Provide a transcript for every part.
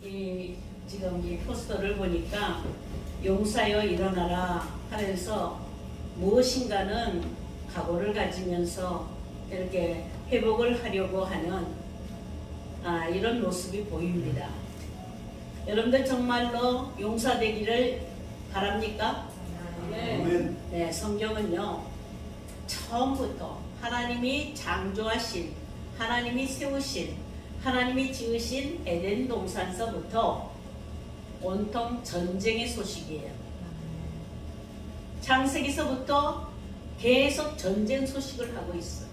지금 이 포스터를 보니까 용사여 일어나라 하면서 무엇인가는 각오를 가지면서 이렇게 회복을 하려고 하는 이런 모습이 보입니다. 여러분들 정말로 용사 되기를 바랍니까? 네, 성경은요 처음부터 하나님이 창조하신, 하나님이 세우신, 하나님이 지으신 에덴 동산서부터 온통 전쟁의 소식이에요. 창세기서부터 계속 전쟁 소식을 하고 있어요.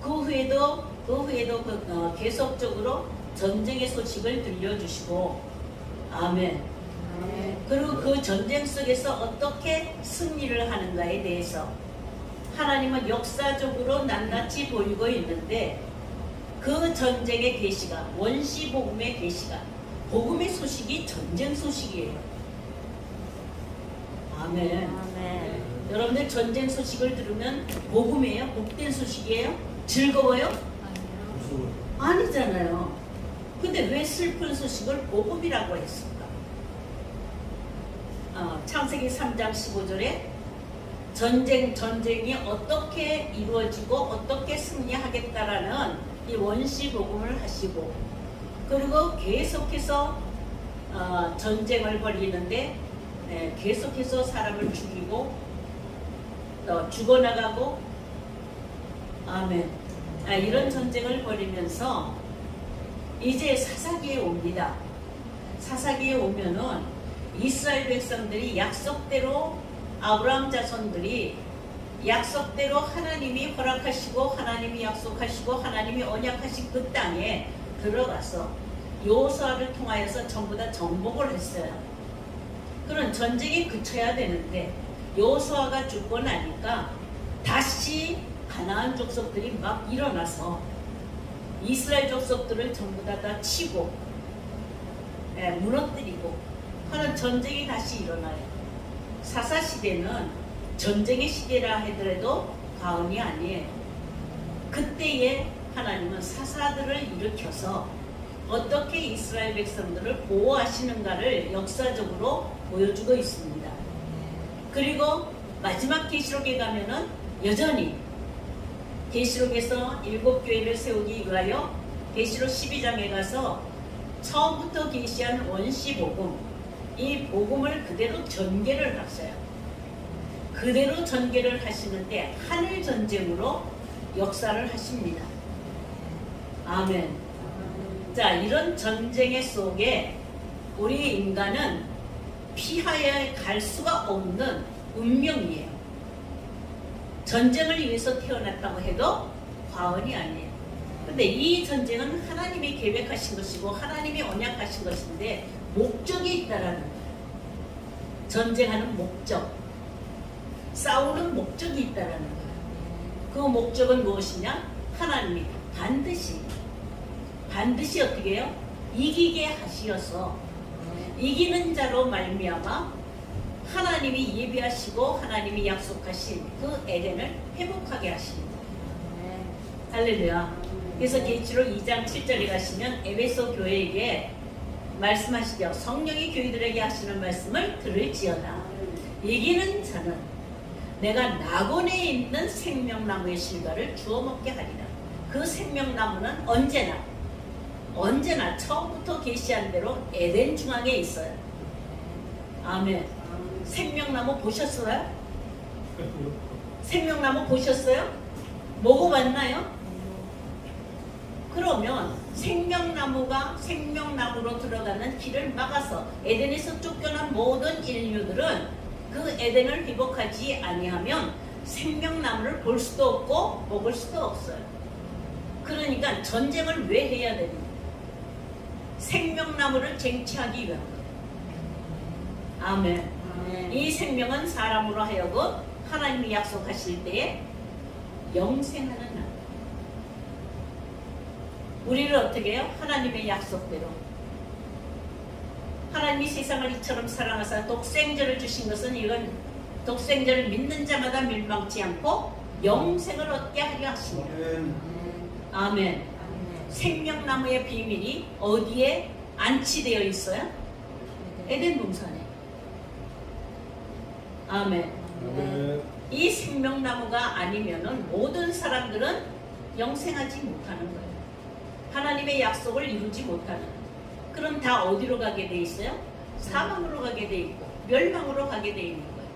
그 후에도 계속적으로 전쟁의 소식을 들려주시고, 아멘. 그리고 그 전쟁 속에서 어떻게 승리를 하는가에 대해서 하나님은 역사적으로 낱낱이 보이고 있는데, 그 전쟁의 계시가, 원시복음의 계시가, 복음의 소식이 전쟁 소식이에요. 아멘. 여러분들 전쟁 소식을 들으면 복음이에요? 복된 소식이에요? 즐거워요? 아니잖아요. 근데 왜 슬픈 소식을 복음이라고 했을까? 창세기 3장 15절에 전쟁이 어떻게 이루어지고 어떻게 승리하겠다라는 이 원시 복음을 하시고, 그리고 계속해서 전쟁을 벌이는데 계속해서 사람을 죽이고 죽어나가고, 아멘. 이런 전쟁을 벌이면서 이제 사사기에 옵니다. 사사기에 오면은 이스라엘 백성들이 약속대로, 아브라함 자손들이 약속대로 하나님이 허락하시고 하나님이 약속하시고 하나님이 언약하신 그 땅에 들어가서 여호수아를 통하여서 전부 다 정복을 했어요. 그런 전쟁이 그쳐야 되는데 여호수아가 죽고 나니까 다시 가나안 족속들이 막 일어나서 이스라엘 족속들을 전부 다 치고 무너뜨리고 하는 전쟁이 다시 일어나요. 사사시대는 전쟁의 시대라 하더라도 과언이 아니에요. 그때에 하나님은 사사들을 일으켜서 어떻게 이스라엘 백성들을 보호하시는가를 역사적으로 보여주고 있습니다. 그리고 마지막 계시록에 가면은 여전히 계시록에서 7교회를 세우기 위하여 계시록 12장에 가서 처음부터 계시한 원시복음, 이 복음을 그대로 전개를 하셔요. 그대로 전개를 하시는데 하늘전쟁으로 역사를 하십니다. 아멘. 자, 이런 전쟁의 속에 우리 인간은 피하여 갈 수가 없는 운명이에요. 전쟁을 위해서 태어났다고 해도 과언이 아니에요. 근데 이 전쟁은 하나님이 계획하신 것이고 하나님이 언약하신 것인데 목적이 있다라는 거예요. 전쟁하는 목적, 싸우는 목적이 있다라는 거예요. 그 목적은 무엇이냐? 하나님이 반드시 어떻게 해요? 이기게 하시어서 이기는 자로 말미암아 하나님이 예비하시고 하나님이 약속하신 그 에덴을 회복하게 하십니다. 할렐루야. 그래서 계시록 2장 7절에 가시면 에베소 교회에게 말씀하시죠. 성령이 교회들에게 하시는 말씀을 들을지어다. 이기는 자는 내가 낙원에 있는 생명나무의 실과를 주워 먹게 하리라. 그 생명나무는 언제나 처음부터 계시한 대로 에덴 중앙에 있어요. 아멘. 생명나무 보셨어요? 생명나무 보셨어요? 먹어봤나요? 그러면 생명나무로 들어가는 길을 막아서 에덴에서 쫓겨난 모든 인류들은 그 에덴을 회복하지 아니하면 생명나무를 볼 수도 없고 먹을 수도 없어요. 그러니까 전쟁을 왜 해야 됩니까? 생명나무를 쟁취하기 위한 거예요. 아멘. 이 생명은 사람으로 하여금 하나님이 약속하실 때에 영생하는 나무. 우리를 어떻게 해요? 하나님의 약속대로. 하나님이 세상을 이처럼 사랑하사 독생자를 주신 것은 이건 독생자를 믿는 자마다 멸망치 않고 영생을 얻게 하려 하시니라. 아멘. 생명나무의 비밀이 어디에 안치되어 있어요? 에덴 동산에. 아멘. 이 생명나무가 아니면은 모든 사람들은 영생하지 못하는 거예요. 하나님의 약속을 이루지 못하는. 그럼 다 어디로 가게 돼 있어요? 사망으로 가게 돼 있고 멸망으로 가게 돼 있는 거예요.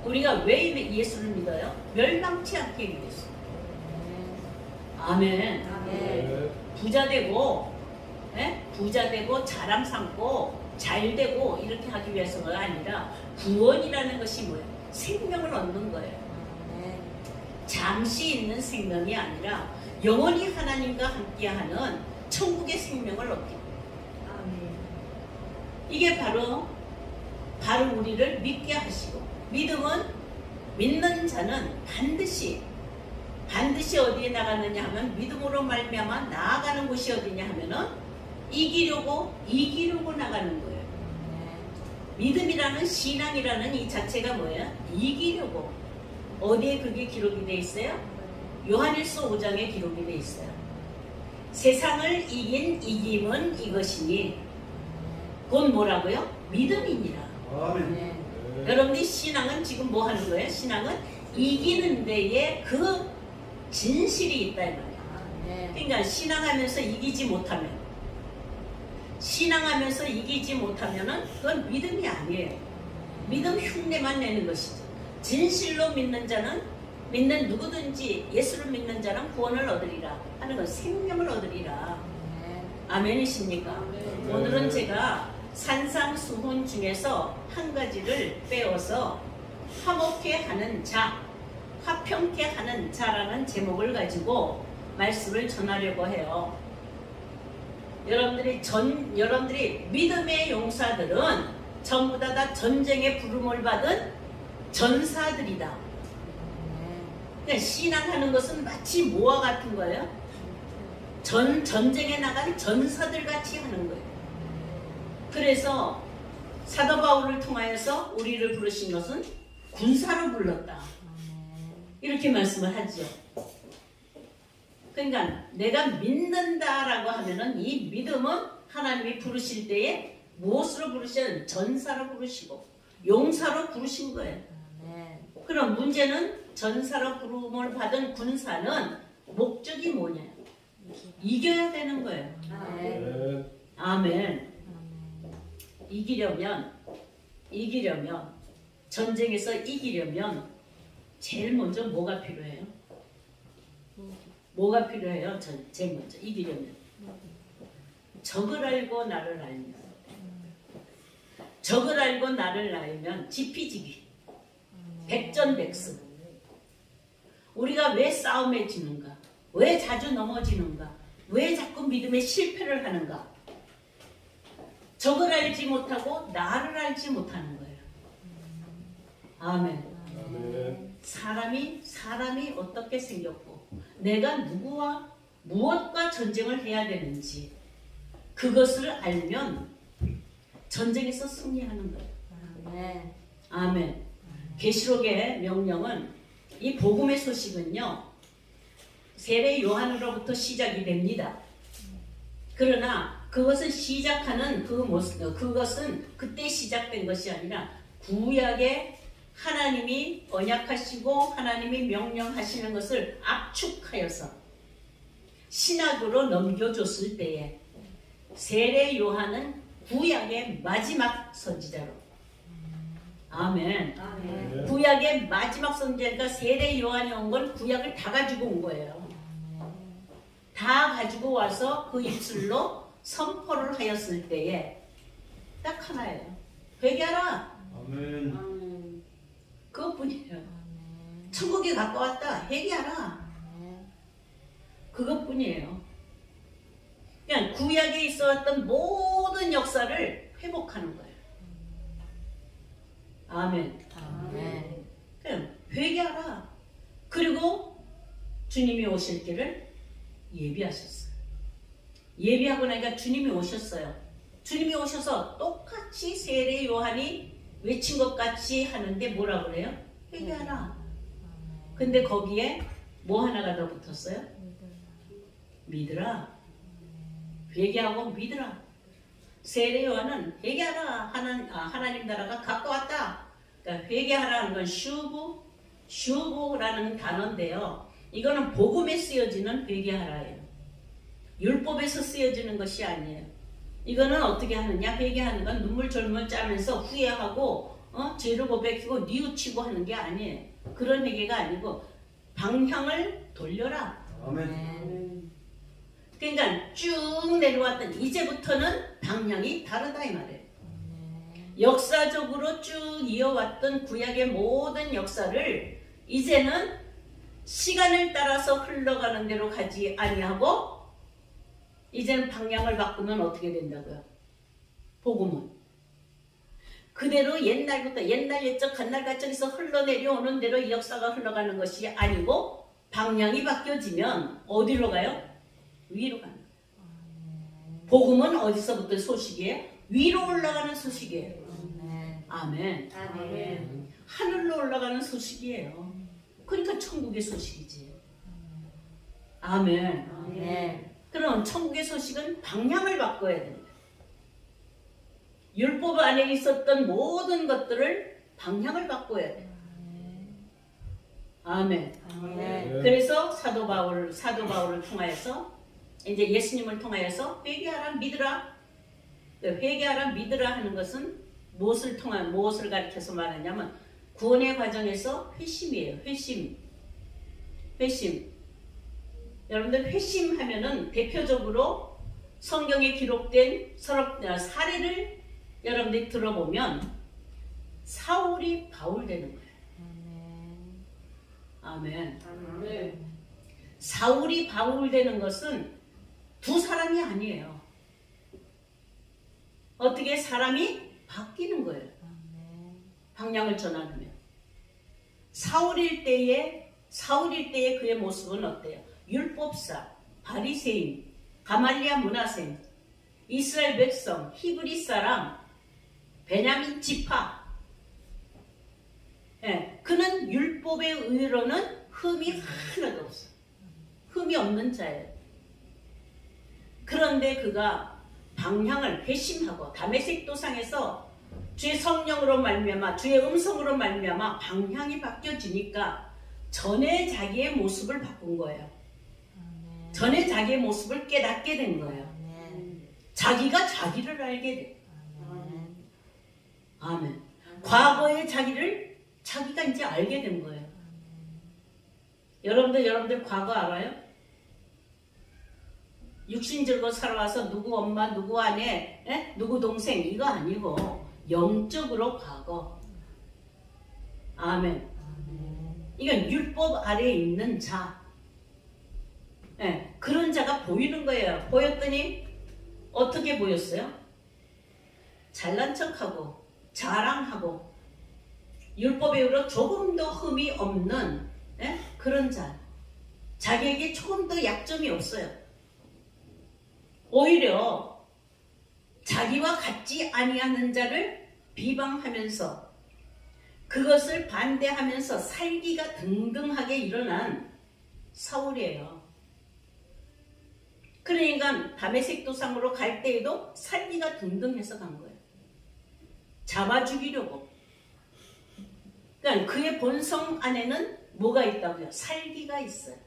우리가 왜 예수를 믿어요? 멸망치 않게 믿었어요. 아멘. 부자되고, 부자되고 자랑 삼고 잘되고 이렇게 하기 위해서가 아니라 구원이라는 것이 뭐예요? 생명을 얻는 거예요. 잠시 있는 생명이 아니라 영원히 하나님과 함께하는 천국의 생명을 얻게 돼요. 이게 바로 우리를 믿게 하시고, 믿음은 믿는 자는 반드시 어디에 나가느냐 하면 믿음으로 말미암아 나아가는 곳이 어디냐 하면은 이기려고 나가는 거예요. 믿음이라는 신앙이라는 이 자체가 뭐예요? 이기려고. 어디에 그게 기록이 돼 있어요? 요한일서 5장에 기록이 돼 있어요. 세상을 이긴 이김은 이것이니 곧 뭐라고요? 믿음이니라. 아멘. 여러분이 신앙은 지금 뭐 하는 거예요? 신앙은 이기는 데에 그 진실이 있다 이 말이에요. 그러니까 신앙하면서 이기지 못하면은 그건 믿음이 아니에요. 믿음 흉내만 내는 것이죠. 진실로 믿는 자는, 믿는 누구든지 예수를 믿는 자는 구원을 얻으리라 하는 건 생명을 얻으리라. 아멘이십니까? 오늘은 제가 산상수훈 중에서 한 가지를 빼어서 화목케 하는 자, 화평케 하는 자라는 제목을 가지고 말씀을 전하려고 해요. 여러분들이 믿음의 용사들은 전부 다 전쟁의 부름을 받은 전사들이다. 그러니까 신앙하는 것은 마치 뭐와 같은 거예요? 전쟁에 나간 전사들 같이 하는 거예요. 그래서 사도 바울을 통하여서 우리를 부르신 것은 군사로 불렀다. 이렇게 말씀을 하죠. 그러니까 내가 믿는다라고 하면은 이 믿음은 하나님이 부르실 때에 무엇으로 부르시는? 전사로 부르시고 용사로 부르신 거예요. 그럼 문제는 전사로 부름을 받은 군사는 목적이 뭐냐? 이겨야 되는 거예요. 아멘. 이기려면 전쟁에서 이기려면 제일 먼저 뭐가 필요해요? 뭐가 필요해요? 제일 먼저 이기려면 적을 알고 나를 알면, 적을 알고 나를 알면 지피지기, 백전백승. 우리가 왜 싸움에 지는가? 왜 자주 넘어지는가? 왜 자꾸 믿음에 실패를 하는가? 적을 알지 못하고 나를 알지 못하는 거예요. 아멘. 사람이 어떻게 생겼고 내가 누구와 무엇과 전쟁을 해야 되는지 그것을 알면 전쟁에서 승리하는 거예요. 아멘. 계시록의 명령은, 이 복음의 소식은요, 세례 요한으로부터 시작이 됩니다. 그러나 그것을 시작하는 그것은 그때 시작된 것이 아니라 구약에 하나님이 언약하시고 하나님이 명령하시는 것을 압축하여서 신학으로 넘겨줬을 때에 세례 요한은 구약의 마지막 선지자로. 아멘. 구약의 마지막 선지자가 세례 요한이 온 건 구약을 다 가지고 온 거예요. 다 가지고 와서 그 입술로 선포를 하였을 때에 딱 하나예요. 회개하라. 아멘. 그것뿐이에요. 천국에 가까웠다. 회개하라. 그것뿐이에요. 그냥 구약에 있었던 모든 역사를 회복하는 거예요. 아멘. 그냥 회개하라. 그리고 주님이 오실 길을 예비하셨어요. 예비하고 나니까 주님이 오셨어요. 주님이 오셔서 똑같이 세례 요한이 외친 것 같이 하는데 뭐라 그래요? 회개하라. 근데 거기에 뭐 하나가 더 붙었어요? 믿으라. 회개하고 믿으라. 세례 요한은 회개하라 하나님 나라가 가까웠다. 그러니까 회개하라는 건 슈브라는 단어인데요. 이거는 복음에 쓰여지는 회개하라예요. 율법에서 쓰여지는 것이 아니에요. 이거는 어떻게 하느냐? 회개하는 건 눈물 절물 짜면서 후회하고 죄를 고백하고 뉘우치고 하는 게 아니에요. 그런 회개가 아니고 방향을 돌려라. 아멘. 그러니까 쭉 내려왔던 이제부터는 방향이 다르다 이 말이에요. 역사적으로 쭉 이어왔던 구약의 모든 역사를 이제는 시간을 따라서 흘러가는 대로 가지 아니하고 이제는 방향을 바꾸면 어떻게 된다고요? 복음은 그대로 옛날부터 옛날 옛적 간날 가정에서 흘러내려오는 대로 이 역사가 흘러가는 것이 아니고 방향이 바뀌어지면 어디로 가요? 위로 가는 거예요. 복음은 어디서부터 소식이에요? 위로 올라가는 소식이에요. 아멘. 아멘. 하늘로 올라가는 소식이에요. 그러니까 천국의 소식이지. 아멘. 아멘. 그럼 천국의 소식은 방향을 바꿔야 됩니다. 율법 안에 있었던 모든 것들을 방향을 바꿔야 돼요. 아멘. 아멘. 그래서 사도 바울을 통하여서 이제 예수님을 통하여서 회개하라 믿으라. 회개하라 믿으라 하는 것은 무엇을 가리켜서 말하냐면 구원의 과정에서 회심이에요. 회심. 여러분들 회심하면은 대표적으로 성경에 기록된 사례를 여러분들이 들어보면 사울이 바울 되는 거예요. 아멘. 아멘. 사울이 바울 되는 것은 두 사람이 아니에요. 어떻게 사람이 바뀌는 거예요. 방향을 전환하면. 사울일 때의 그의 모습은 어때요? 율법사, 바리새인, 가말리아 문하생, 이스라엘 백성, 히브리 사람, 베냐민 지파. 예, 그는 율법에 의로는 흠이 하나도 없어요. 흠이 없는 자예요. 그런데 그가 방향을 회심하고 다메섹 도상에서 주의 성령으로 말미암아 주의 음성으로 말미암아 방향이 바뀌어지니까 전에 자기의 모습을 바꾼 거예요. 전에 자기의 모습을 깨닫게 된 거예요. 자기가 자기를 알게 돼. 아멘. 과거의 자기가 이제 알게 된 거예요. 여러분들 과거 알아요? 육신 들고 살아와서 누구 엄마, 누구 아내, 누구 동생 이거 아니고 영적으로 과거. 아멘. 이건 율법 아래에 있는 자. 그런 자가 보이는 거예요. 보였더니 어떻게 보였어요? 잘난 척하고 자랑하고 율법에 의로 조금 더 흠이 없는 그런 자. 자기에게 조금 더 약점이 없어요. 오히려 자기와 같지 아니하는 자를 비방하면서 그것을 반대하면서 살기가 등등하게 일어난 사울이에요. 그러니까 다메섹 도상으로 갈 때에도 살기가 등등해서 간 거예요. 잡아 죽이려고. 그러니까 그의 본성 안에는 뭐가 있다고요? 살기가 있어요.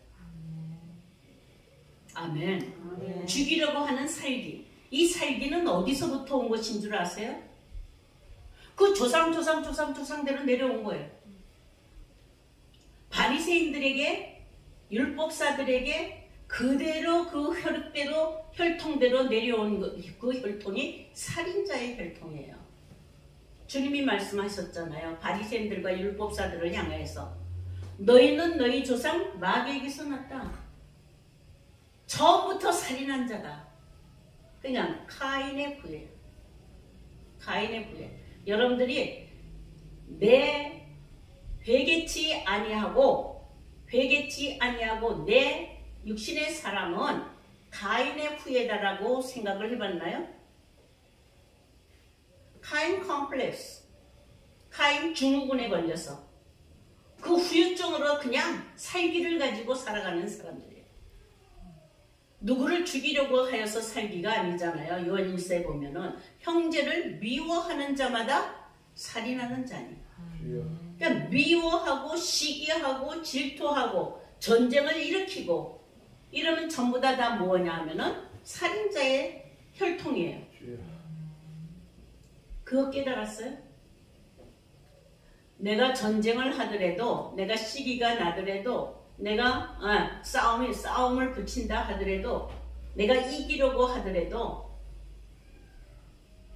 아멘. 아멘. 죽이려고 하는 살기. 이 살기는 어디서부터 온 것인 줄 아세요? 그 조상대로 내려온 거예요. 바리새인들에게, 율법사들에게 그대로 그 혈통대로 내려온 그 혈통이 살인자의 혈통이에요. 주님이 말씀하셨잖아요. 바리새인들과 율법사들을 향해서 너희는 너희 조상 마귀에게서 났다. 처음부터 살인한 자다. 그냥 카인의 부예요. 카인의 부예. 여러분들이 내 회개치 아니하고 내 육신의 사람은 카인의 후예다라고 생각을 해봤나요? 카인 컴플렉스. 카인 증후군에 걸려서 그 후유증으로 그냥 살기를 가지고 살아가는 사람들이에요. 누구를 죽이려고 하여서 살기가 아니잖아요. 요한 1서에 보면은 형제를 미워하는 자마다 살인하는 자니. 그러니까 미워하고 시기하고 질투하고 전쟁을 일으키고 이러면 전부 다 뭐냐 하면은 살인자의 혈통이에요. 그거 깨달았어요? 내가 전쟁을 하더라도, 내가 시기가 나더라도, 내가 싸움을 붙인다 하더라도, 내가 이기려고 하더라도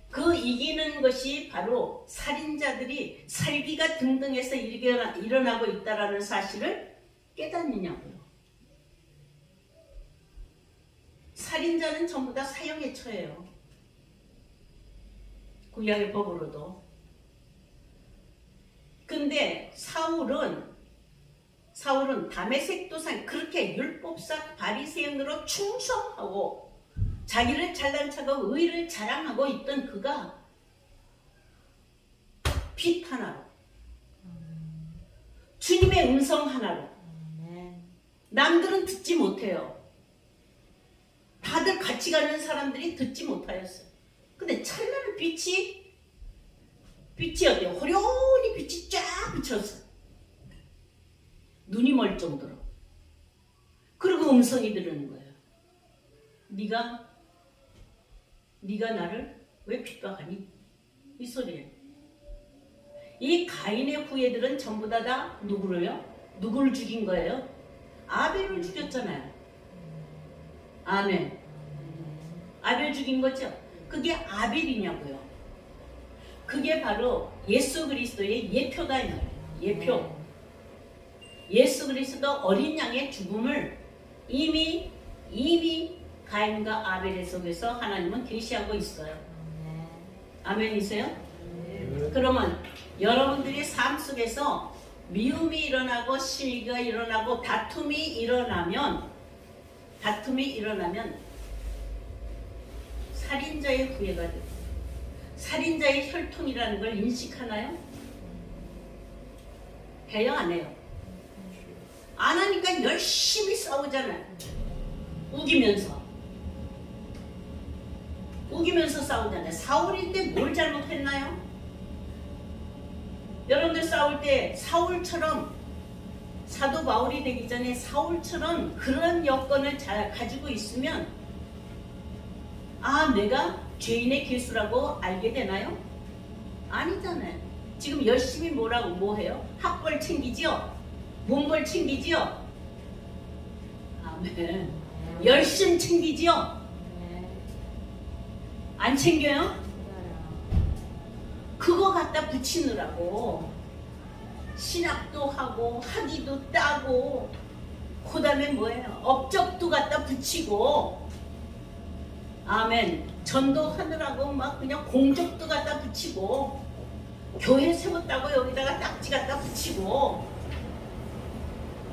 그 이기는 것이 바로 살인자들이 살기가 등등해서 일어나고 있다는 사실을 깨닫느냐고요. 살인자는 전부 다 사형에 처해요. 구약의 법으로도. 근데 사울은 다메섹 도상 그렇게 율법사 바리새인으로 충성하고 자기를 잘난 척하고 의를 자랑하고 있던 그가 빛 하나로 주님의 음성 하나로 남들은 듣지 못해요. 다들 같이 가는 사람들이 듣지 못하였어요. 근데 찬란한 빛이 어때요? 호련히 빛이 쫙 비쳤어요. 눈이 멀 정도로. 그리고 음성이 들리는 거예요. 네가 나를 왜 핍박하니? 이 소리예요. 이 가인의 후예들은 전부 다 누구를요? 누구를 죽인 거예요? 아벨을 죽였잖아요. 아멘. 아벨 죽인 거죠? 그게 아벨이냐고요. 그게 바로 예수 그리스도의 예표다 이 말이에요. 예표. 예수 그리스도 어린 양의 죽음을 이미 가인과 아벨의 속에서 하나님은 계시하고 있어요. 아멘이세요? 그러면 여러분들이 삶 속에서 미움이 일어나고 시기가 일어나고 다툼이 일어나면 살인자의 후예가 되고 살인자의 혈통이라는 걸 인식하나요? 해요 안 해요? 안 하니까 열심히 싸우잖아요. 우기면서 싸우잖아요. 사울일 때 뭘 잘못했나요? 여러분들 싸울 때 사울처럼 사도 바울이 되기 전에 사울처럼 그런 여건을 잘 가지고 있으면 내가 죄인의 개수라고 알게 되나요? 아니잖아요. 지금 열심히 뭐 해요? 학벌 챙기지요? 몸벌 챙기지요? 아멘. 열심 챙기지요? 안 챙겨요? 그거 갖다 붙이느라고 신학도 하고 학위도 따고 그 다음에 뭐예요? 업적도 갖다 붙이고 아멘. 전도하느라고 막 그냥 공적도 갖다 붙이고 교회 세웠다고 여기다가 딱지 갖다 붙이고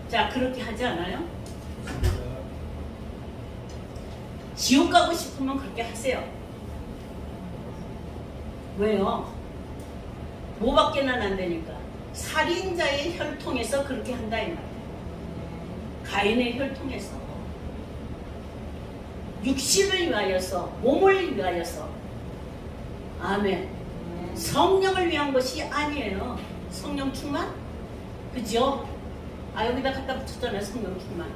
자 그렇게 하지 않아요? 지옥 가고 싶으면 그렇게 하세요. 왜요? 뭐밖에는 안 되니까 살인자의 혈통에서 그렇게 한다 이 말이에요. 가인의 혈통에서 육신을 위하여서 몸을 위하여서 아멘. 성령을 위한 것이 아니에요. 성령 충만? 그죠? 여기다 갖다 붙였잖아요. 성령 충만.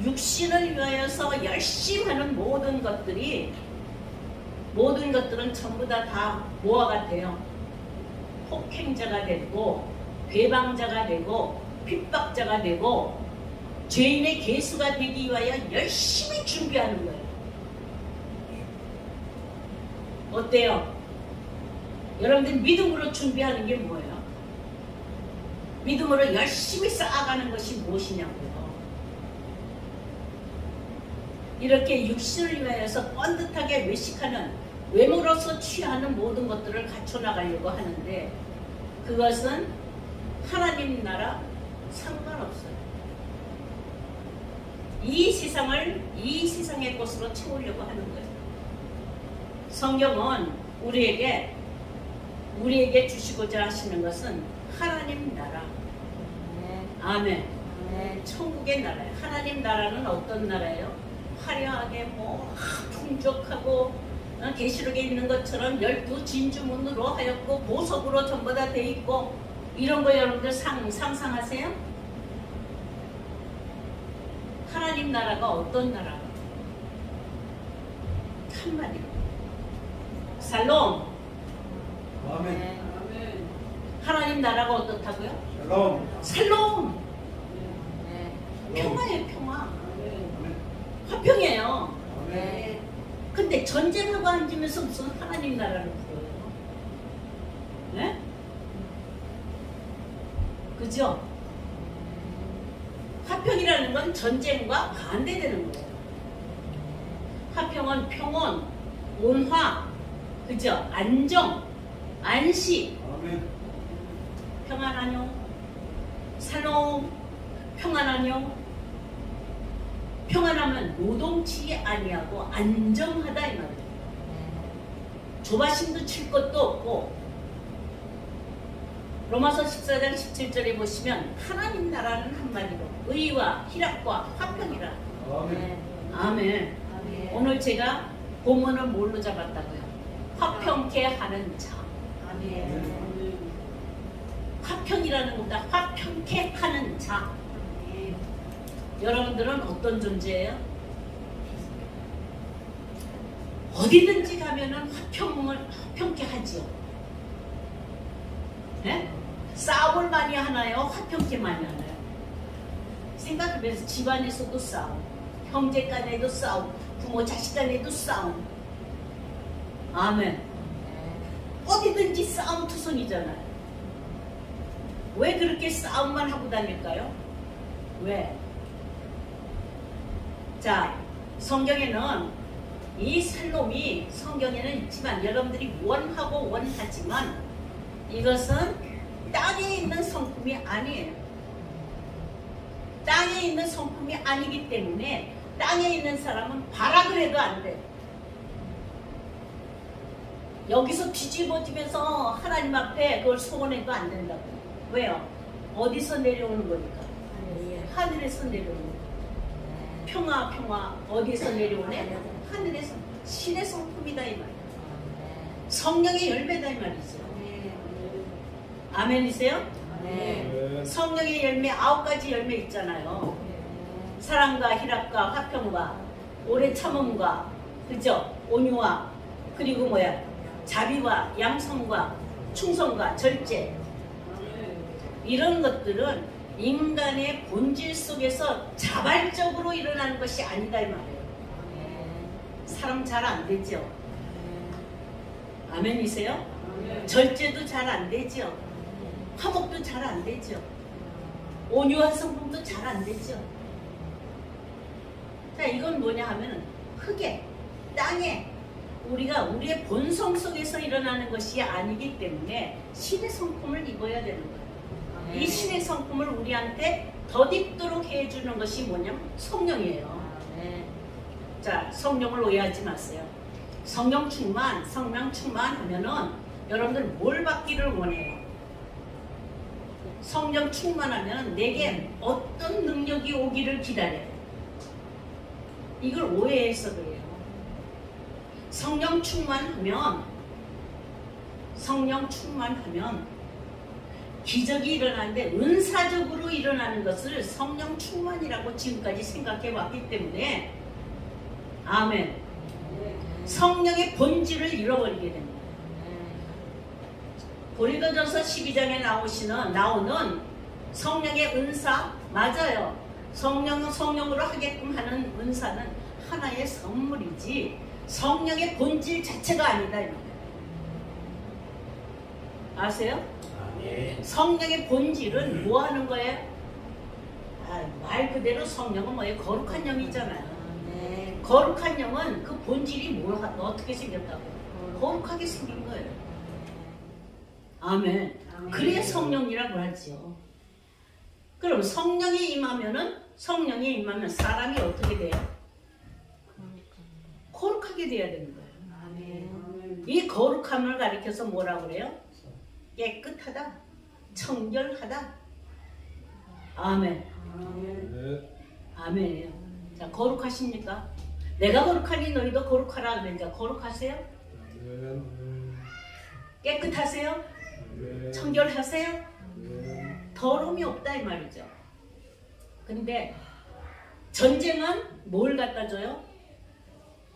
육신을 위하여서 열심히 하는 모든 것들은 전부 다 뭐와 같아요? 폭행자가 되고 배방자가 되고 핍박자가 되고 죄인의 개수가 되기 위하여 열심히 준비하는 거예요. 어때요? 여러분들 믿음으로 준비하는 게 뭐예요? 믿음으로 열심히 쌓아가는 것이 무엇이냐고요. 이렇게 육신을 위하여서 뻔듯하게 외식하는 외모로서 취하는 모든 것들을 갖춰나가려고 하는데 그것은 하나님 나라 상관없어요. 이 세상의 것으로 채우려고 하는 거예요. 성경은 우리에게 주시고자 하시는 것은 하나님 나라. 아멘. 천국의 나라예요. 하나님 나라는 어떤 나라예요? 화려하게 뭐 풍족하고 계시록에 있는 것처럼 12진주문으로 하였고 보석으로 전부 다 돼 있고 이런 거 여러분들 상상하세요? 하나님 나라가 어떤 나라가? 한마디로 살롬. 아멘. 하나님 나라가 어떻다고요? 샬롬. 살롬. 네. 평화예요, 평화. 화평이에요. 네. 근데 전쟁하고 앉으면서 무슨 하나님 나라를 부려요? 네? 그죠? 화평이라는 건 전쟁과 반대되는 거예요. 화평은 평온, 온화, 그죠? 안정, 안식, 아멘. 평안하뇨, 살롬, 평안하뇨. 평안하면 노동치 아니하고 안정하다 이 말이에요. 조바심도 칠 것도 없고. 로마서 14장 17절에 보시면 하나님 나라는 한마디로 의와 희락과 화평이라. 아멘. 아멘. 오늘 제가 본문을 뭘로 잡았다고요? 화평케 하는 자. 화평이라는 것보다 화평케 하는 자. 여러분들은 어떤 존재예요? 어디든지 가면은 화평케 하지요. 네? 싸움을 많이 하나요? 화평케 많이 하나요? 생각해보세요. 집안에서도 싸움, 형제 간에도 싸움, 부모 자식 간에도 싸움. 아멘. 어디든지 싸움 투성이잖아요. 왜 그렇게 싸움만 하고 다닐까요? 왜? 자, 성경에는 이 살롬이 성경에는 있지만 여러분들이 원하고 원하지만 이것은 땅에 있는 성품이 아니에요. 땅에 있는 성품이 아니기 때문에 땅에 있는 사람은 바라 그래도 안 돼. 여기서 뒤집어지면서 하나님 앞에 그걸 소원해도 안 된다고. 왜요? 어디서 내려오는 거니까? 하늘에서 내려오는 거니까. 평화 평화 어디서 내려오네? 하늘에서. 신의 성품이다 이 말이야. 성령의 열매다 이 말이죠. 아멘이세요? 네. 성령의 열매 9가지 열매 있잖아요. 사랑과 희락과 화평과 오래 참음과 그죠? 온유와 그리고 뭐야? 자비와 양성과 충성과 절제. 이런 것들은 인간의 본질 속에서 자발적으로 일어나는 것이 아니다 이 말이에요. 사람 잘 안 되죠? 아멘이세요? 절제도 잘 안 되죠? 화목도 잘 안 되죠? 온유한 성품도 잘 안 되죠? 자, 이건 뭐냐 하면 흙에, 땅에 우리가 우리의 본성 속에서 일어나는 것이 아니기 때문에 신의 성품을 입어야 되는 거예요. 이 신의 성품을 우리한테 덧입도록 해주는 것이 뭐냐면 성령이에요. 자, 성령을 오해하지 마세요. 성령 충만하면은 여러분들 뭘 받기를 원해요? 성령 충만하면 내게 어떤 능력이 오기를 기다려요. 이걸 오해해서 그래요. 성령 충만하면 기적이 일어나는데 은사적으로 일어나는 것을 성령 충만이라고 지금까지 생각해 왔기 때문에 아멘. 성령의 본질을 잃어버리게 됩니다. 고린도전서 12장에 나오는 성령의 은사 맞아요. 성령으로 하게끔 하는 은사는 하나의 선물이지 성령의 본질 자체가 아니다. 아세요? 성령의 본질은 뭐 하는 거예요? 말 그대로 성령은 뭐예요? 거룩한 영이잖아요. 거룩한 영은 그 본질이 어떻게 생겼다고? 거룩하게 생긴 거예요. 아멘. 그래야 성령이라고 하죠. 그럼 성령이 임하면 사람이 어떻게 돼요? 거룩하게 돼야 되는 거예요. 이 거룩함을 가리켜서 뭐라고 그래요? 깨끗하다, 청결하다. 아멘. 아멘이에요. 자, 거룩하십니까? 내가 거룩하니 너희도 거룩하라. 그러니까 거룩하세요? 깨끗하세요? 청결하세요? 더러움이 없다 이 말이죠. 근데 전쟁은 뭘 갖다 줘요?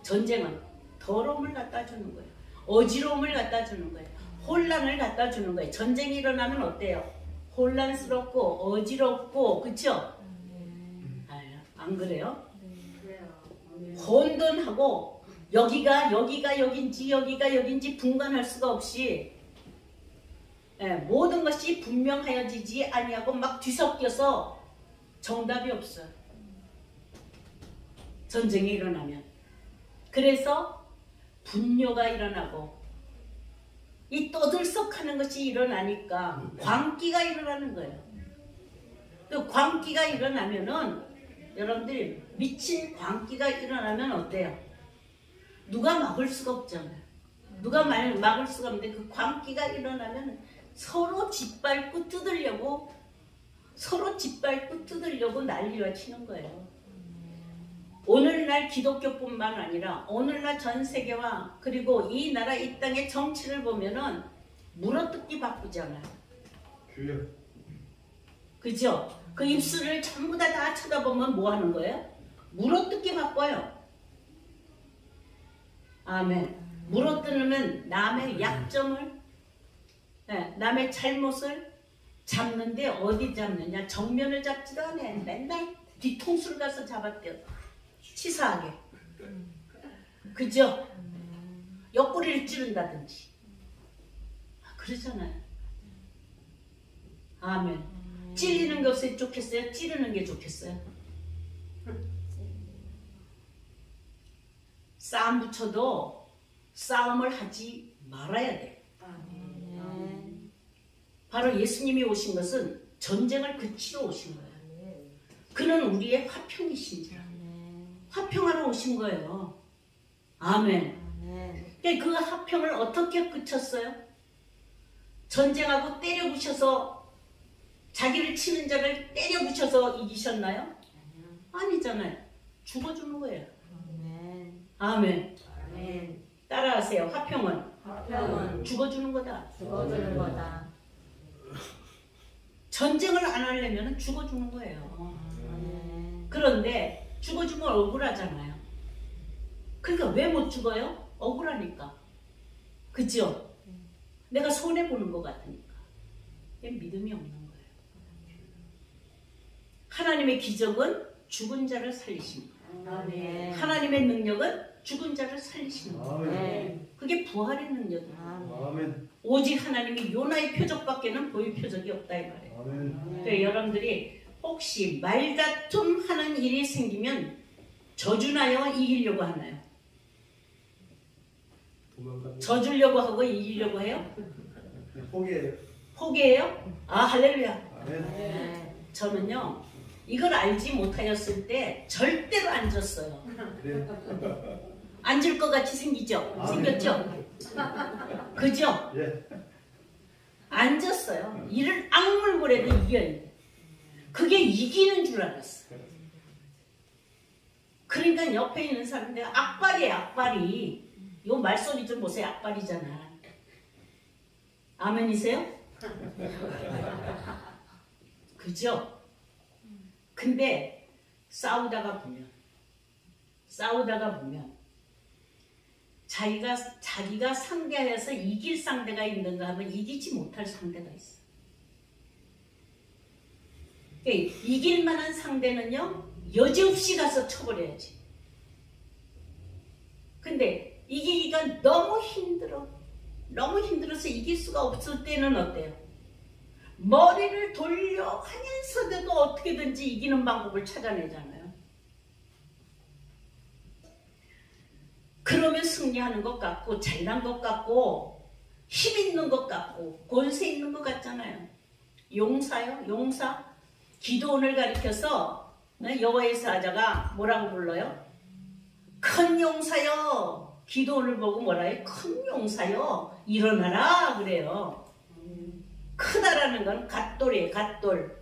전쟁은 더러움을 갖다 주는 거예요. 어지러움을 갖다 주는 거예요. 혼란을 갖다 주는 거예요. 전쟁이 일어나면 어때요? 혼란스럽고 어지럽고, 그쵸? 안 그래요? 혼돈하고 여기가 여긴지 분간할 수가 없이 모든 것이 분명하여지지 아니하고 막 뒤섞여서 정답이 없어요. 전쟁이 일어나면. 그래서 분뇨가 일어나고 이 떠들썩하는 것이 일어나니까 광기가 일어나는 거예요. 그 광기가 일어나면은 여러분들이 미친 광기가 일어나면 어때요? 누가 막을 수가 없잖아요. 누가 막을 수가 없는데 그 광기가 일어나면 서로 짓밟고 뜯으려고 난리가 치는 거예요. 오늘날 기독교뿐만 아니라 오늘날 전 세계와 그리고 이 나라 이 땅의 정치를 보면은 물어뜯기 바쁘잖아요. 그죠? 그 입술을 전부 다 쳐다보면 뭐 하는 거예요? 물어뜯기 바빠요. 아멘. 물어뜯으면 남의 약점을, 남의 잘못을 잡는데 어디 잡느냐? 정면을 잡지도 않아. 맨날 뒤통수를 가서 잡았대요. 치사하게. 그죠? 옆구리를 찌른다든지. 그러잖아요. 아멘. 찔리는 것이 좋겠어요? 찌르는 게 좋겠어요? 싸움 붙여도 싸움을 하지 말아야 돼. 바로 예수님이 오신 것은 전쟁을 그치러 오신 거예요. 그는 우리의 화평이신 자. 화평하러 오신 거예요. 아멘. 그러니까 그 화평을 어떻게 그쳤어요? 전쟁하고 때려 부셔서 자기를 치는 자를 때려 부셔서 이기셨나요? 아니잖아요. 죽어주는 거예요. 아멘. 따라하세요. 화평은 죽어주는 거다. 죽어주는 거다. 전쟁을 안 하려면 죽어주는 거예요. 그런데 죽어주면 억울하잖아요. 그러니까 왜 못 죽어요? 억울하니까. 그죠? 내가 손해보는 것 같으니까. 믿음이 없는 거예요. 하나님의 기적은 죽은 자를 살리신 거예요. 하나님의 능력은 죽은 자를 살리시는 거예요. 그게 부활의 능력이에요. 오직 하나님이 요나의 표적밖에는 보일 표적이 없다 이 말이에요. 그러니까 여러분들이 혹시 말다툼 하는 일이 생기면 저주나요? 이기려고 하나요? 저주려고 하고 이기려고 해요? 포기해요? 아, 할렐루야. 저는요 이걸 알지 못하였을 때 절대로 안 졌어요. 앉을 것 같이 생기죠? 생겼죠? 그죠? 안 졌어요. 이를 악물고라도 이겨요. 그게 이기는 줄 알았어요. 그러니까 옆에 있는 사람들 악발이에요. 악발이. 요 말소리 좀 보세요. 악발이잖아. 아멘이세요? 그죠? 근데 싸우다가 보면 자기가 상대하여서 이길 상대가 있는가 하면 이기지 못할 상대가 있어. 그러니까 이길 만한 상대는요 여지없이 가서 쳐버려야지. 근데 이기기가 너무 힘들어서 이길 수가 없을 때는 어때요? 머리를 돌려하면서도 어떻게든지 이기는 방법을 찾아내잖아요. 그러면 승리하는 것 같고 잘난 것 같고 힘 있는 것 같고 권세 있는 것 같잖아요. 용사요? 용사? 기도원을 가리켜서 여호와의 사자가 뭐라고 불러요? 큰 용사요. 기도원을 보고 뭐라 해요? 큰 용사요. 일어나라 그래요. 크다라는 건 갓돌이에요. 갓돌.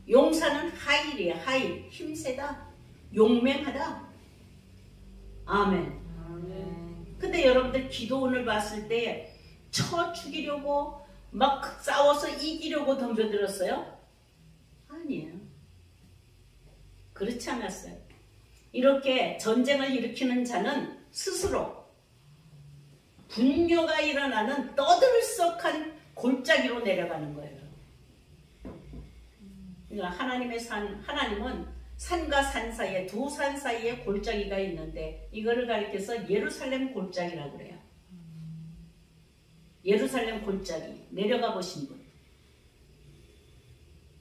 용사는 하일이에요. 하일. 힘세다. 용맹하다. 아멘. 아멘. 근데 여러분들 기도원을 봤을 때 쳐 죽이려고 막 싸워서 이기려고 덤벼들었어요? 아니에요. 그렇지 않았어요. 이렇게 전쟁을 일으키는 자는 스스로 분뇨가 일어나는 떠들썩한 골짜기로 내려가는 거예요. 그러니까 하나님은 산과 산 사이에, 두 산 사이에 골짜기가 있는데 이거를 가리켜서 예루살렘 골짜기라고 그래요. 예루살렘 골짜기 내려가 보신 분.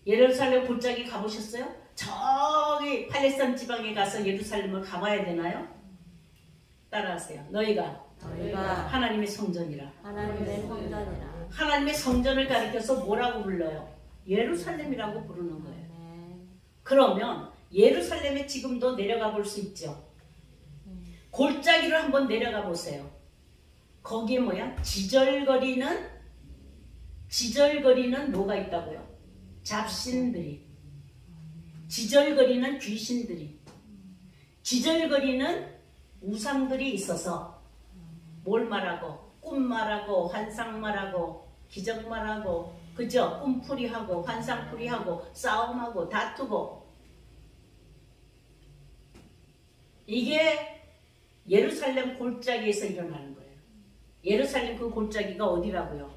예루살렘 골짜기 가보셨어요? 저기 팔레스타인 지방에 가서 예루살렘을 가봐야 되나요? 따라하세요. 너희가 하나님의 성전이라. 하나님의 성전이라. 하나님의 성전을 가리켜서 뭐라고 불러요? 예루살렘이라고 부르는 거예요. 아멘. 그러면 예루살렘에 지금도 내려가 볼 수 있죠. 골짜기를 한번 내려가 보세요. 거기에 뭐야? 지절거리는 뭐가 있다고요? 잡신들이, 지절거리는 귀신들이, 지절거리는 우상들이 있어서 뭘 말하고? 꿈 말하고, 환상 말하고, 기적 말하고, 그죠? 꿈풀이하고, 환상풀이하고, 싸움하고, 다투고. 이게 예루살렘 골짜기에서 일어나는 거예요. 예루살렘 그 골짜기가 어디라고요?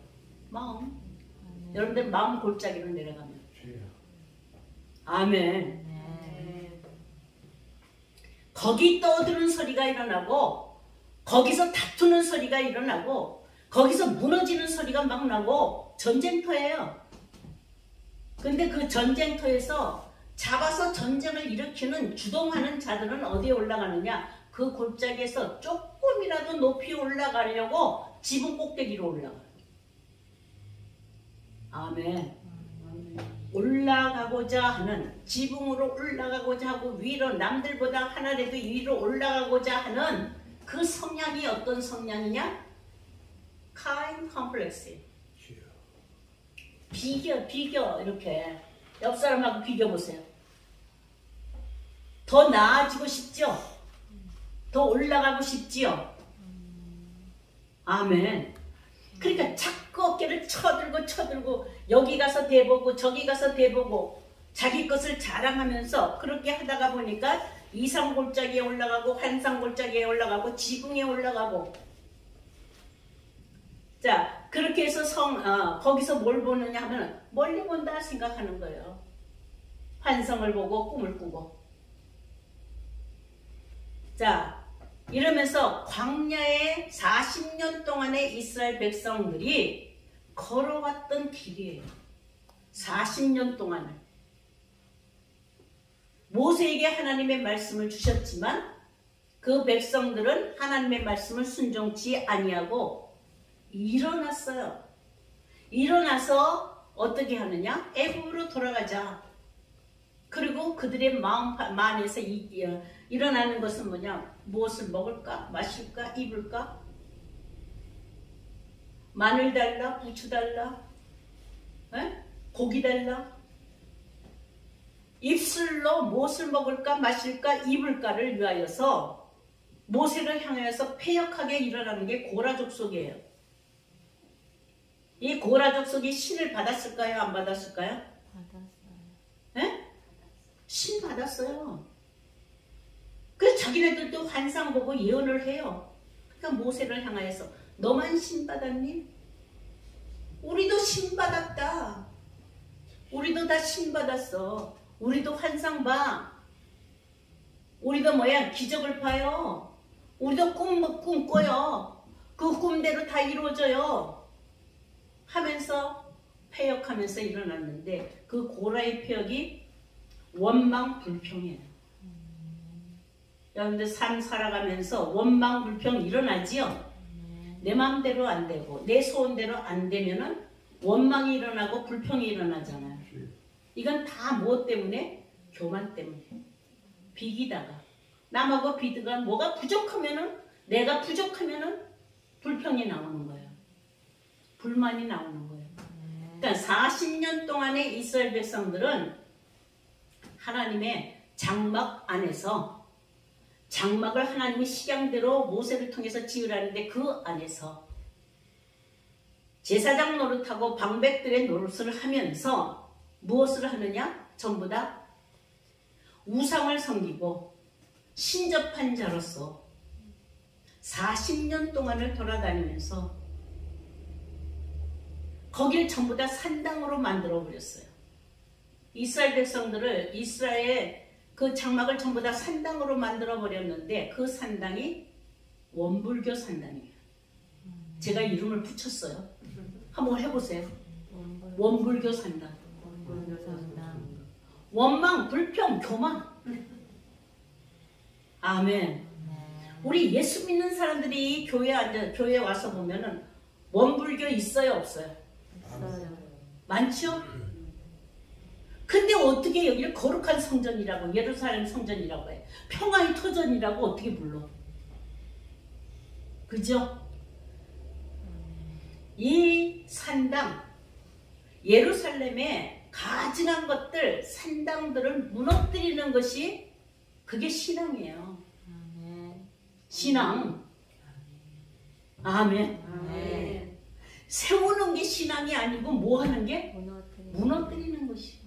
마음. 여러분들 마음 골짜기로 내려가면. 아멘. 아멘. 거기 떠드는 소리가 일어나고, 거기서 다투는 소리가 일어나고, 거기서 무너지는 소리가 막 나고, 전쟁터예요. 근데 그 전쟁터에서 잡아서 전쟁을 일으키는 주동하는 자들은 어디에 올라가느냐? 그 골짜기에서 조금이라도 높이 올라가려고 지붕 꼭대기로 올라가요. 아멘. 올라가고자 하는, 지붕으로 올라가고자 하고 위로, 남들보다 하나라도 위로 올라가고자 하는 그 성향이 어떤 성향이냐? 카인 컴플렉스. 비교 이렇게 옆 사람하고 비교보세요. 더 나아지고 싶죠? 더 올라가고 싶지요? 아멘. 그러니까 자꾸 어깨를 쳐들고 여기 가서 대보고 저기 가서 대보고 자기 것을 자랑하면서 그렇게 하다가 보니까 이상골짜기에 올라가고 환상골짜기에 올라가고 지붕에 올라가고. 자, 그렇게 해서 거기서 뭘 보느냐 하면 멀리 본다 생각하는 거예요. 환상을 보고 꿈을 꾸고. 자, 이러면서 광야에 40년 동안의 이스라엘 백성들이 걸어왔던 길이에요. 40년 동안을. 모세에게 하나님의 말씀을 주셨지만 그 백성들은 하나님의 말씀을 순종치 아니하고 일어났어요. 일어나서 어떻게 하느냐? 애굽으로 돌아가자. 그리고 그들의 마음 안에서 일어나는 것은 뭐냐? 무엇을 먹을까? 마실까? 입을까? 마늘 달라? 부추 달라? 에? 고기 달라? 입술로 무엇을 먹을까? 마실까? 입을까를 위하여서 모세를 향해서 패역하게 일어나는 게 고라 족속이에요. 이 고라 족속이 신을 받았을까요? 안 받았을까요? 받았어요. 에? 신 받았어요. 그래서 자기네들도 환상 보고 예언을 해요. 그러니까 모세를 향하여서 너만 신 받았니? 우리도 신 받았다. 우리도 다 신 받았어. 우리도 환상 봐. 우리도 뭐야? 기적을 봐요. 우리도 꿈 꿔요. 그 꿈대로 다 이루어져요. 하면서 패역하면서 일어났는데 그 고라의 패역이 원망 불평이에요. 여러분들 삶 살아가면서 원망 불평 일어나지요? 내 마음대로 안 되고 내 소원대로 안 되면은 원망이 일어나고 불평이 일어나잖아요. 이건 다 무엇 때문에? 교만 때문에. 비기다가 남하고 비드가 뭐가 부족하면은, 내가 부족하면은 불평이 나오는 거예요. 불만이 나오는 거예요. 그러니까 40년 동안의 이스라엘 백성들은 하나님의 장막 안에서 장막을 하나님이 식양대로 모세를 통해서 지으라는데 그 안에서 제사장 노릇하고 방백들의 노릇을 하면서 무엇을 하느냐? 전부 다 우상을 섬기고 신접한 자로서 40년 동안을 돌아다니면서 거길 전부 다 산당으로 만들어 버렸어요. 이스라엘 백성들을 이스라엘 그 장막을 전부 다 산당으로 만들어 버렸는데 그 산당이 원불교 산당이에요. 제가 이름을 붙였어요. 한번 해보세요. 원불교 산당. 원망, 불평, 교만. 아멘. 우리 예수 믿는 사람들이 교회에 와서 보면은 원불교 있어요, 없어요? 있어요. 많죠? 근데 어떻게 여기를 거룩한 성전이라고, 예루살렘 성전이라고 해? 평화의 터전이라고 어떻게 불러? 그죠? 이 산당, 예루살렘에 가증한 것들, 산당들을 무너뜨리는 것이 그게 신앙이에요. 신앙. 아멘. 아멘. 세우는 게 신앙이 아니고 뭐 하는 게? 무너뜨리는 것이.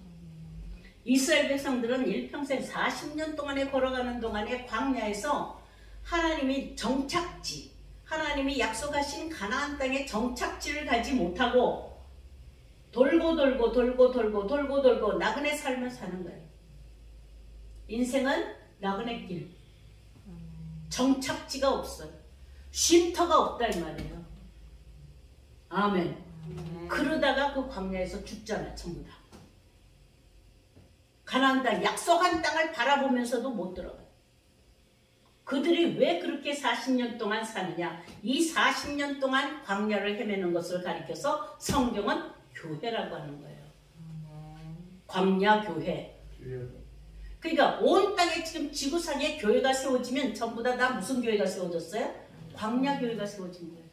이스라엘 백성들은 일평생 40년 동안에 걸어가는 동안에 광야에서 하나님이 정착지, 하나님이 약속하신 가나안 땅에 정착지를 가지 못하고 돌고 나그네 삶을 사는 거예요. 인생은 나그네 길. 정착지가 없어요. 쉼터가 없다 이 말이에요. 아멘. 그러다가 그 광야에서 죽잖아요. 전부 다. 가나안 땅, 약속한 땅을 바라보면서도 못 들어가요. 그들이 왜 그렇게 40년 동안 사느냐? 이 40년 동안 광야를 헤매는 것을 가리켜서 성경은 교회라고 하는 거예요. 광야 교회. 그러니까 온 땅에 지금 지구상에 교회가 세워지면 전부 다 무슨 교회가 세워졌어요? 광야 교회가 세워진 거예요.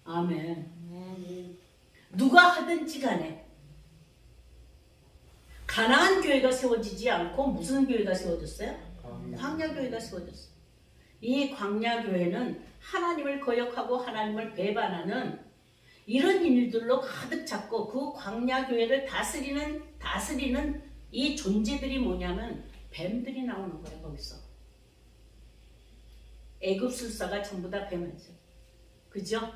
아멘. 누가 하든지 간에 가나안 교회가 세워지지 않고 무슨 교회가 세워졌어요? 광야 교회가 세워졌어요. 이 광야 교회는 하나님을 거역하고 하나님을 배반하는 이런 일들로 가득 찼고 그 광야 교회를 다스리는 이 존재들이 뭐냐면 뱀들이 나오는 거예요. 거기서 애굽술사가 전부 다 뱀이죠. 그죠?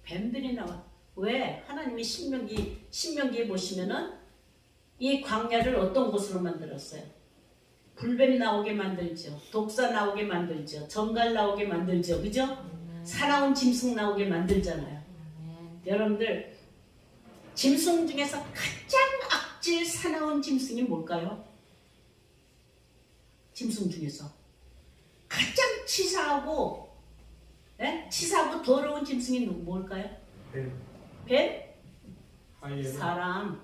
뱀들이 나와. 왜? 하나님이 신명기에 보시면은 이 광야를 어떤 곳으로 만들었어요? 불뱀 나오게 만들죠. 독사 나오게 만들죠. 정갈 나오게 만들죠. 그죠? 사나운 짐승 나오게 만들잖아요. 여러분들 짐승 중에서 가장 악질 사나운 짐승이 뭘까요? 짐승 중에서 가장 치사하고 더러운 짐승이 뭘까요? 뱀? 사람.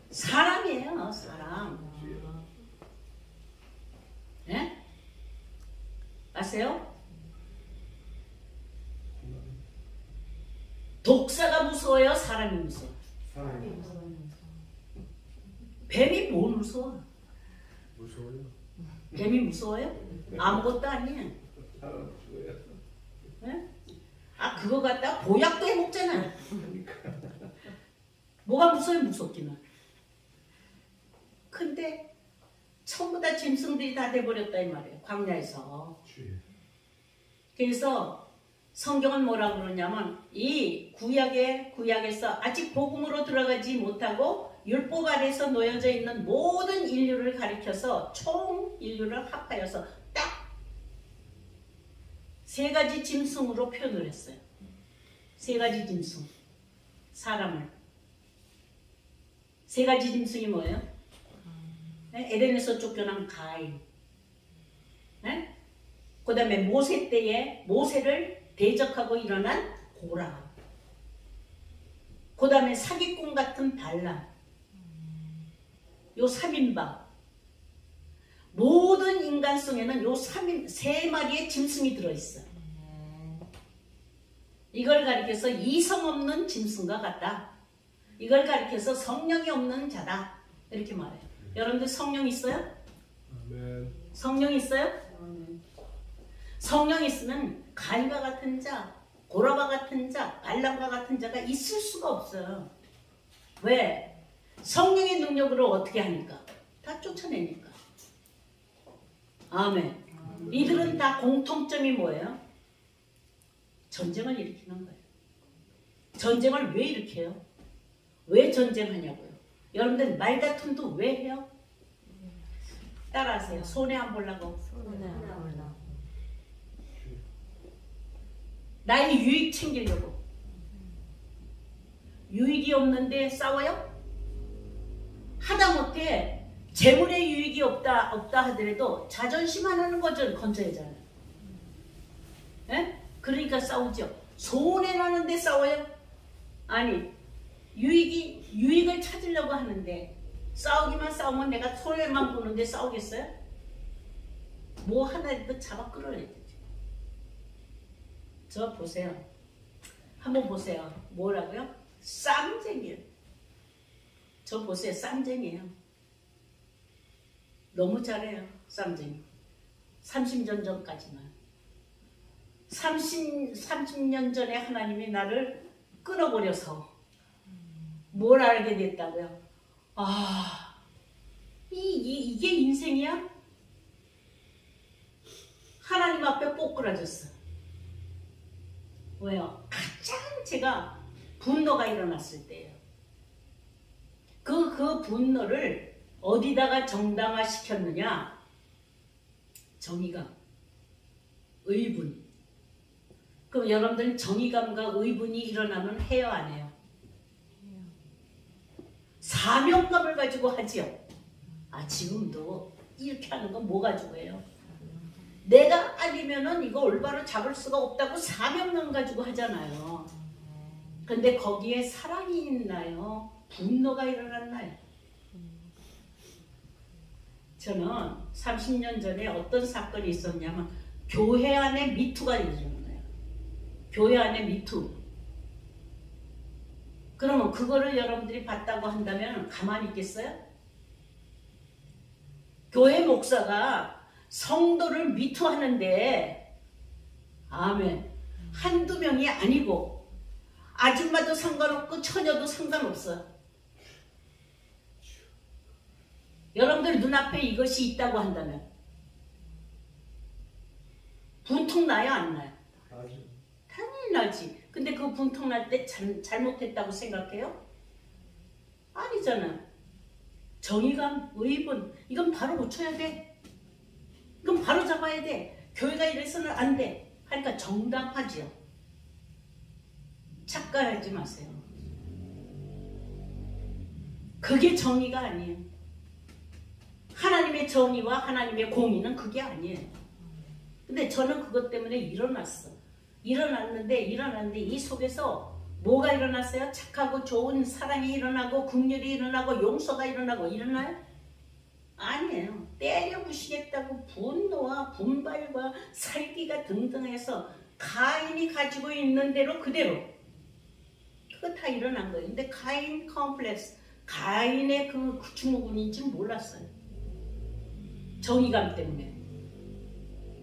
사람이에요. 사람. 네? 아세요? 독사가 무서워요? 사람이 무서워요? 뱀이 뭘 무서워? 무서워요. 뱀이 무서워요? 아무것도 아니에요. 네? 아 그거 갖다 보약도 해먹잖아. 뭐가 무서워요? 무섭기는. 근데 전부 다 짐승들이 다 돼버렸다 이 말이에요. 광야에서. 그래서 성경은 뭐라고 그러냐면 이 구약에서 아직 복음으로 들어가지 못하고 율법 아래에서 놓여져 있는 모든 인류를 가리켜서 총 인류를 합하여서 딱 세 가지 짐승으로 표현을 했어요. 세 가지 짐승. 사람을. 세 가지 짐승이 뭐예요? 에덴에서 쫓겨난 가인. 네? 그 다음에 모세 때에 모세를 대적하고 일어난 고라. 그 다음에 사기꾼 같은 발람. 요 3인방. 모든 인간성에는 요 세 마리의 짐승이 들어있어. 이걸 가리켜서 이성 없는 짐승과 같다. 이걸 가리켜서 성령이 없는 자다. 이렇게 말해요. 여러분들 성령 있어요? 아멘. 성령 있어요? 아멘. 성령 있으면 가인과 같은 자, 고라바 같은 자, 발람과 같은 자가 있을 수가 없어요. 왜? 성령의 능력으로 어떻게 하니까? 다 쫓아내니까. 아멘. 이들은 다 공통점이 뭐예요? 전쟁을 일으키는 거예요. 전쟁을 왜 일으켜요? 왜 전쟁하냐고요? 여러분들 말다툼도 왜 해요? 따라하세요. 손해 안 보려고. 손에 안 올라. 나의 유익 챙기려고. 유익이 없는데 싸워요? 하다못해 재물의 유익이 없다 하더라도 자존심 하나는 건져야잖아요. 예? 그러니까 싸우죠. 손해 나는데 싸워요? 아니, 유익을 찾으려고 하는데 싸우기만 싸우면 내가 손해만 보는데 싸우겠어요? 뭐 하나라도 잡아 끌어야 되죠. 저 보세요. 한번 보세요. 뭐라고요? 쌈쟁이에요. 저 보세요. 쌈쟁이에요. 너무 잘해요. 쌈쟁이. 30년 전까지만. 30년 전에 하나님이 나를 끊어버려서 뭘 알게 됐다고요? 아, 이게 인생이야? 하나님 앞에 꼬꾸라졌어. 왜요? 가장 제가 분노가 일어났을 때예요. 그 분노를 어디다가 정당화 시켰느냐? 정의감, 의분. 그럼 여러분들은 정의감과 의분이 일어나면 해요, 안 해요? 사명감을 가지고 하지요. 아, 지금도 이렇게 하는 건 뭐 가지고 해요? 내가 아니면은 이거 올바로 잡을 수가 없다고 사명감 가지고 하잖아요. 근데 거기에 사랑이 있나요? 분노가 일어났나요? 저는 30년 전에 어떤 사건이 있었냐면 교회 안에 미투가 일어난 거예요. 교회 안에 미투. 그러면 그거를 여러분들이 봤다고 한다면 가만히 있겠어요? 교회 목사가 성도를 미투하는데 아멘. 한두 명이 아니고 아줌마도 상관없고 처녀도 상관없어요. 여러분들 눈앞에 이것이 있다고 한다면 분통 나요, 안 나요? 당연히 나지. 근데 그 분통 날 때 잘못했다고 생각해요? 아니잖아. 정의감, 의분, 이건 바로 고쳐야 돼. 이건 바로 잡아야 돼. 교회가 이래서는 안 돼. 하니까 정당하지요. 착각하지 마세요. 그게 정의가 아니에요. 하나님의 정의와 하나님의 공의는 그게 아니에요. 근데 저는 그것 때문에 일어났는데 이 속에서 뭐가 일어났어요? 착하고 좋은 사랑이 일어나고 긍휼이 일어나고 용서가 일어나요? 아니에요. 때려 부시겠다고 분노와 분발과 살기가 등등해서 가인이 가지고 있는 대로 그대로 그거 다 일어난 거예요. 근데 가인 컴플렉스, 가인의 그 증후군인지 몰랐어요. 정의감 때문에.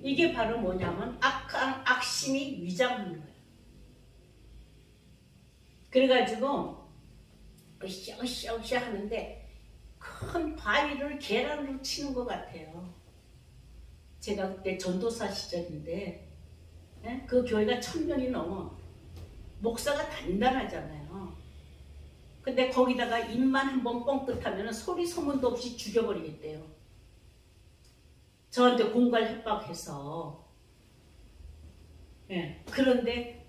이게 바로 뭐냐면 악심이 위장하는 거예요. 그래가지고 으쌰으쌰 하는데 큰 바위를 계란으로 치는 것 같아요. 제가 그때 전도사 시절인데 그 교회가 1000명이 넘어. 목사가 단단하잖아요. 근데 거기다가 입만 한번 뻥끗하면 소리 소문도 없이 죽여버리겠대요. 저한테 공갈 협박해서. 그런데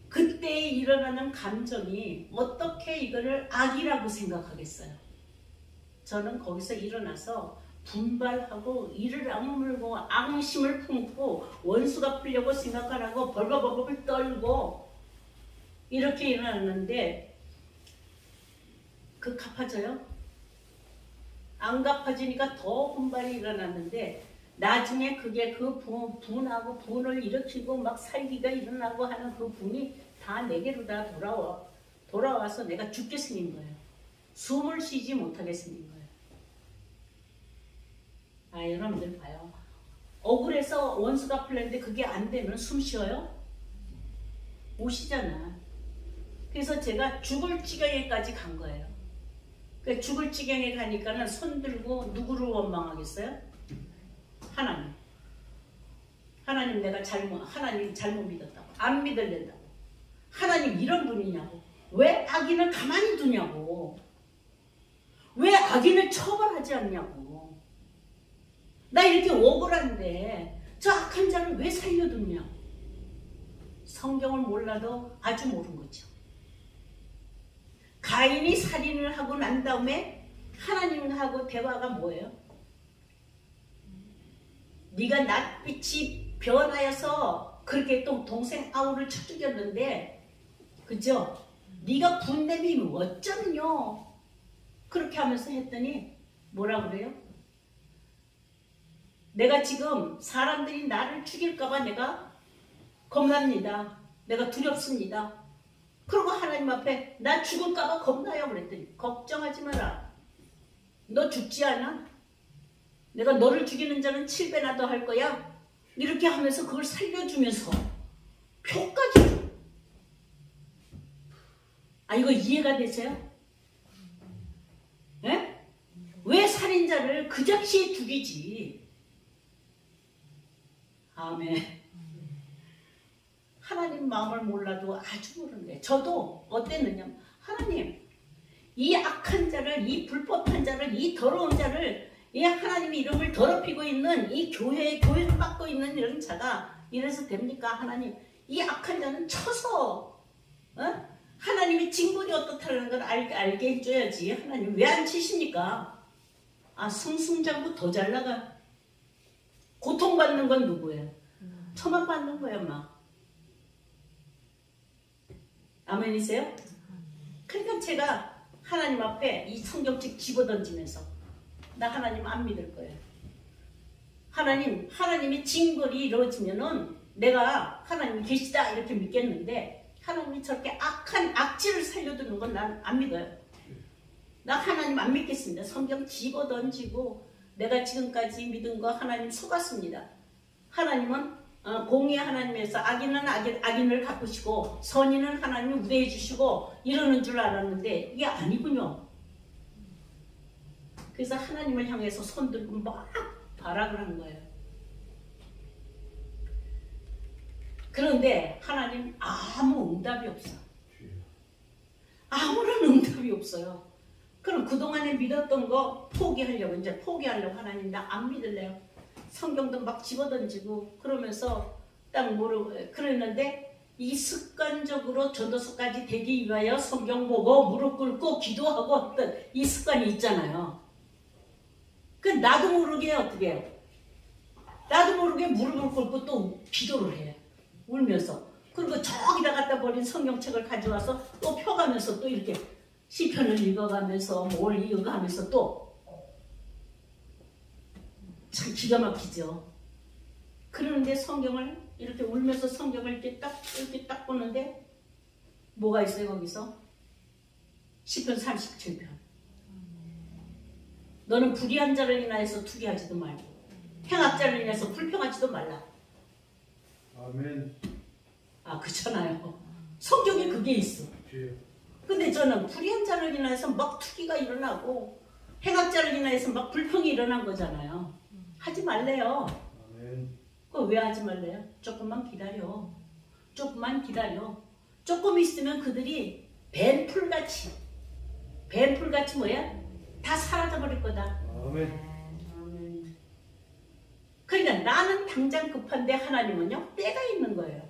그때 일어나는 감정이 어떻게 이거를 악이라고 생각하겠어요. 저는 거기서 일어나서 분발하고 이를 악물고 악심을 품고 원수가 풀려고 생각하라고 벌벌벌벌 떨고 이렇게 일어났는데 그 갚아져요? 안 갚아지니까 더 분발이 일어났는데 나중에 그게 그 분하고 분을 일으키고 막 살기가 일어나고 하는 그 분이 다 내게로 다 돌아와서 내가 죽게 생긴 거예요. 숨을 쉬지 못하게 생긴 거예요. 여러분들 봐요. 억울해서 원수가 풀렸는데 그게 안 되면 숨 쉬어요? 못 쉬잖아. 그래서 제가 죽을 지경에까지 간 거예요. 그 죽을 지경에 가니까는 손 들고 누구를 원망하겠어요? 하나님. 하나님 하나님 잘못 믿었다고. 안 믿을랜다고. 하나님 이런 분이냐고. 왜 악인을 가만히 두냐고. 왜 악인을 처벌하지 않냐고. 나 이렇게 억울한데 저 악한 자를 왜 살려두냐고. 성경을 몰라도 아주 모르는 거죠. 가인이 살인을 하고 난 다음에 하나님하고 대화가 뭐예요? 네가 낯빛이 변하여서 그렇게 또 동생 아우를 쳐 죽였는데, 그죠? 네가 분냄이 어쩌느뇨? 그렇게 하면서 했더니 뭐라 그래요? 내가 지금 사람들이 나를 죽일까봐 내가 겁납니다. 내가 두렵습니다. 그리고 하나님 앞에 나 죽을까봐 겁나요 그랬더니 걱정하지 마라. 너 죽지 않아? 내가 너를 죽이는 자는 7배나 더 할 거야. 이렇게 하면서 그걸 살려주면서 표까지 줘. 이거 이해가 되세요? 예? 왜 살인자를 그 즉시에 죽이지? 아멘. 하나님 마음을 몰라도 아주 모르는데, 저도 어땠느냐, 하나님 이 악한 자를, 이 불법한 자를, 이 더러운 자를, 이 하나님의 이름을 더럽히고 있는 이 교회를 받고 있는 이런 자가 이래서 됩니까? 하나님 이 악한 자는 쳐서 하나님의 징벌이 어떻다는 걸 알게 해줘야지. 하나님 왜 안 치십니까? 승승장구 더 잘 나가. 고통받는 건 누구예요? 저만 받는 거예요, 막. 아멘이세요? 그러니까 제가 하나님 앞에 이 성경책 집어던지면서 나 하나님 안 믿을 거예요. 하나님의 징벌이 이루어지면은 내가 하나님이 계시다 이렇게 믿겠는데, 하나님이 저렇게 악한 악질을 살려두는 건 난 안 믿어요. 나 하나님 안 믿겠습니다. 성경 집어던지고 내가 지금까지 믿은 거 하나님 속았습니다. 하나님은 공의 하나님에서 악인은 악인을 갚으시고 선인은 하나님이 우대해 주시고 이러는 줄 알았는데 이게 아니군요. 그래서 하나님을 향해서 손 들고 막 발악을 한 거예요. 그런데 하나님 아무 응답이 없어. 아무런 응답이 없어요. 그럼 그동안에 믿었던 거 포기하려고 하나님 나 안 믿을래요. 성경도 막 집어던지고 그러면서 딱 그랬는데, 이 습관적으로 전도서까지 되기 위하여 성경 보고 무릎 꿇고 기도하고 했던 이 습관이 있잖아요. 그 나도 모르게 어떻게 해요? 나도 모르게 무릎을 꿇고 또 기도를 해. 울면서. 그리고 저기다 갖다 버린 성경책을 가져와서 또 펴가면서 또 이렇게 시편을 읽어가면서 뭘 읽어가면서 또 참 기가 막히죠. 그러는데 성경을 이렇게 울면서 성경을 이렇게 딱 보는데 뭐가 있어요 거기서? 시편 37편. 너는 불의한 자를 인하여서 투기하지도 말고 행악자를 인해서 불평하지도 말라. 아멘. 그렇잖아요. 성경에 그게 있어. 근데 저는 불의한 자를 인하여서 막 투기가 일어나고 행악자를 인하여서 막 불평이 일어난 거잖아요. 하지 말래요. 아멘. 그거 왜 하지 말래요? 조금만 기다려. 조금만 기다려. 조금 있으면 그들이 뱀풀같이 뭐야? 다 사라져버릴 거다. 아멘. 그러니까 나는 당장 급한데 하나님은요 때가 있는 거예요.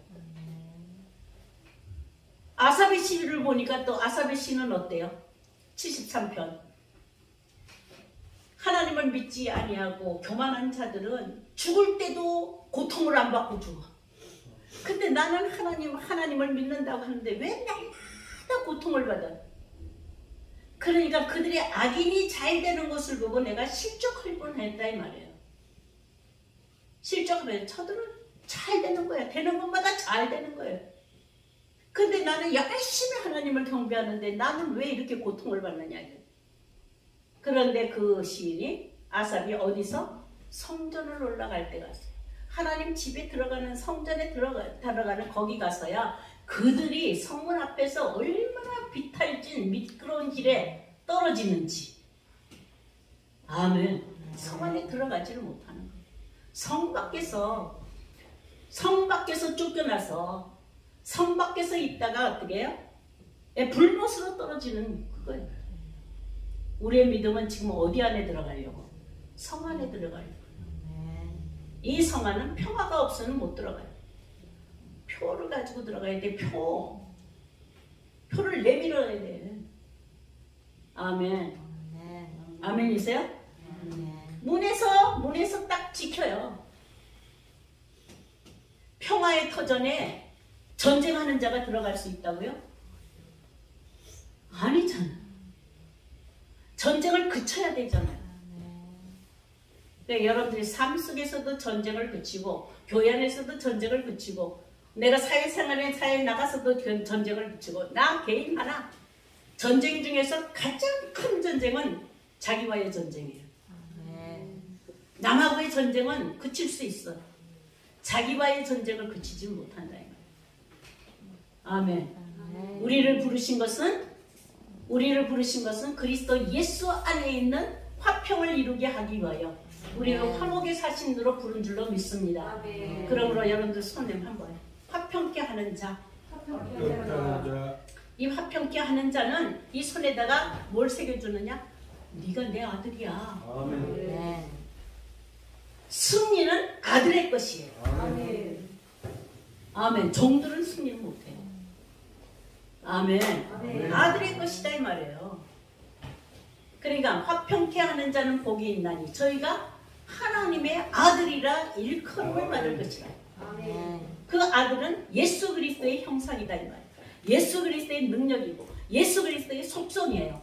아삽의 시를 보니까 또 아삽의 시는 어때요? 73편. 하나님을 믿지 아니하고 교만한 자들은 죽을 때도 고통을 안 받고 죽어. 근데 나는 하나님을 믿는다고 하는데 왜 날마다 고통을 받아? 그러니까 그들의 악인이 잘 되는 것을 보고 내가 실족할 뻔했다 이 말이에요. 실족하면 저들은 잘 되는 거야. 되는 것마다 잘 되는 거예요. 근데 나는 열심히 하나님을 경배하는데 나는 왜 이렇게 고통을 받느냐. 그런데 그 시인이 아삽이 어디서? 성전을 올라갈 때 갔어요. 하나님 집에 들어가는 성전에 들어가는 거기 가서야 그들이 성문 앞에서 얼마나 비탈진 미끄러운 길에 떨어지는지. 아멘. 성 안에 들어가지를 못하는 거예요. 성 밖에서 쫓겨나서 성 밖에서 있다가 어떻게 해요? 불못으로 떨어지는 그거예요. 우리의 믿음은 지금 어디 안에 들어가려고? 성 안에 들어가려고. 이 성 안은 평화가 없으면 못 들어가요. 표를 가지고 들어가야 돼. 표를 내밀어야 돼. 아멘. 아멘이세요? 문에서 딱 지켜요. 평화의 터전에 전쟁하는 자가 들어갈 수 있다고요? 아니잖아. 전쟁을 그쳐야 되잖아요. 그러니까 여러분들이 삶 속에서도 전쟁을 그치고 교회 안에서도 전쟁을 그치고 내가 사회에 나가서도 전쟁을 그치고 나 개인 하나 전쟁 중에서 가장 큰 전쟁은 자기와의 전쟁이에요. 남하고의 전쟁은 그칠 수 있어. 자기와의 전쟁을 그치지 못한다. 아멘. 우리를 부르신 것은 그리스도 예수 안에 있는 화평을 이루게 하기 위하여 우리는 화목의 사신으로 부른 줄로 믿습니다. 그러므로 여러분들 손님 한번 화평케 하는 자. 이 화평케 하는 자는 이 손에다가 뭘 새겨주느냐? 네가 내 아들이야. 아멘. 승리는 아들의 것이에요. 아멘. 종들은 승리를 못해요. 아멘. 아들의 것이다 이 말이에요. 그러니까 화평케 하는 자는 복이 있나니 저희가 하나님의 아들이라 일컬음을 받을 것이라. 그 아들은 예수 그리스도의 형상이다 이 말이에요. 예수 그리스도의 능력이고 예수 그리스도의 속성이에요.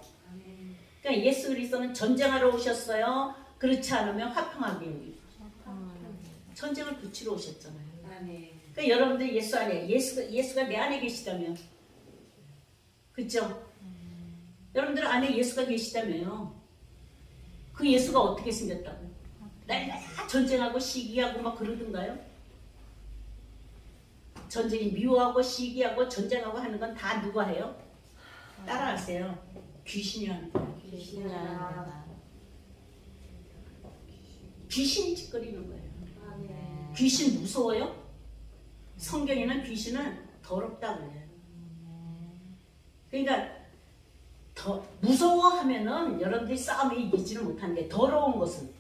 그러니까 예수 그리스도는 전쟁하러 오셨어요. 그렇지 않으면 화평하게 여기고 전쟁을 그치러 오셨잖아요. 그러니까 여러분들 예수 안에 예수가 내 안에 계시다면, 그렇죠? 여러분들 안에 예수가 계시다며요. 그 예수가 어떻게 생겼다고요? 날마다 전쟁하고 시기하고 막 그러던가요? 전쟁이 미워하고 시기하고 전쟁하고 하는 건 다 누가 해요? 따라하세요. 귀신이 하는 거예요. 귀신이 짓거리는 거예요. 귀신 무서워요? 성경에는 귀신은 더럽다고 해요. 그러니까 더 무서워하면은 여러분들이 싸움에 이기지를 못하는데, 더러운 것은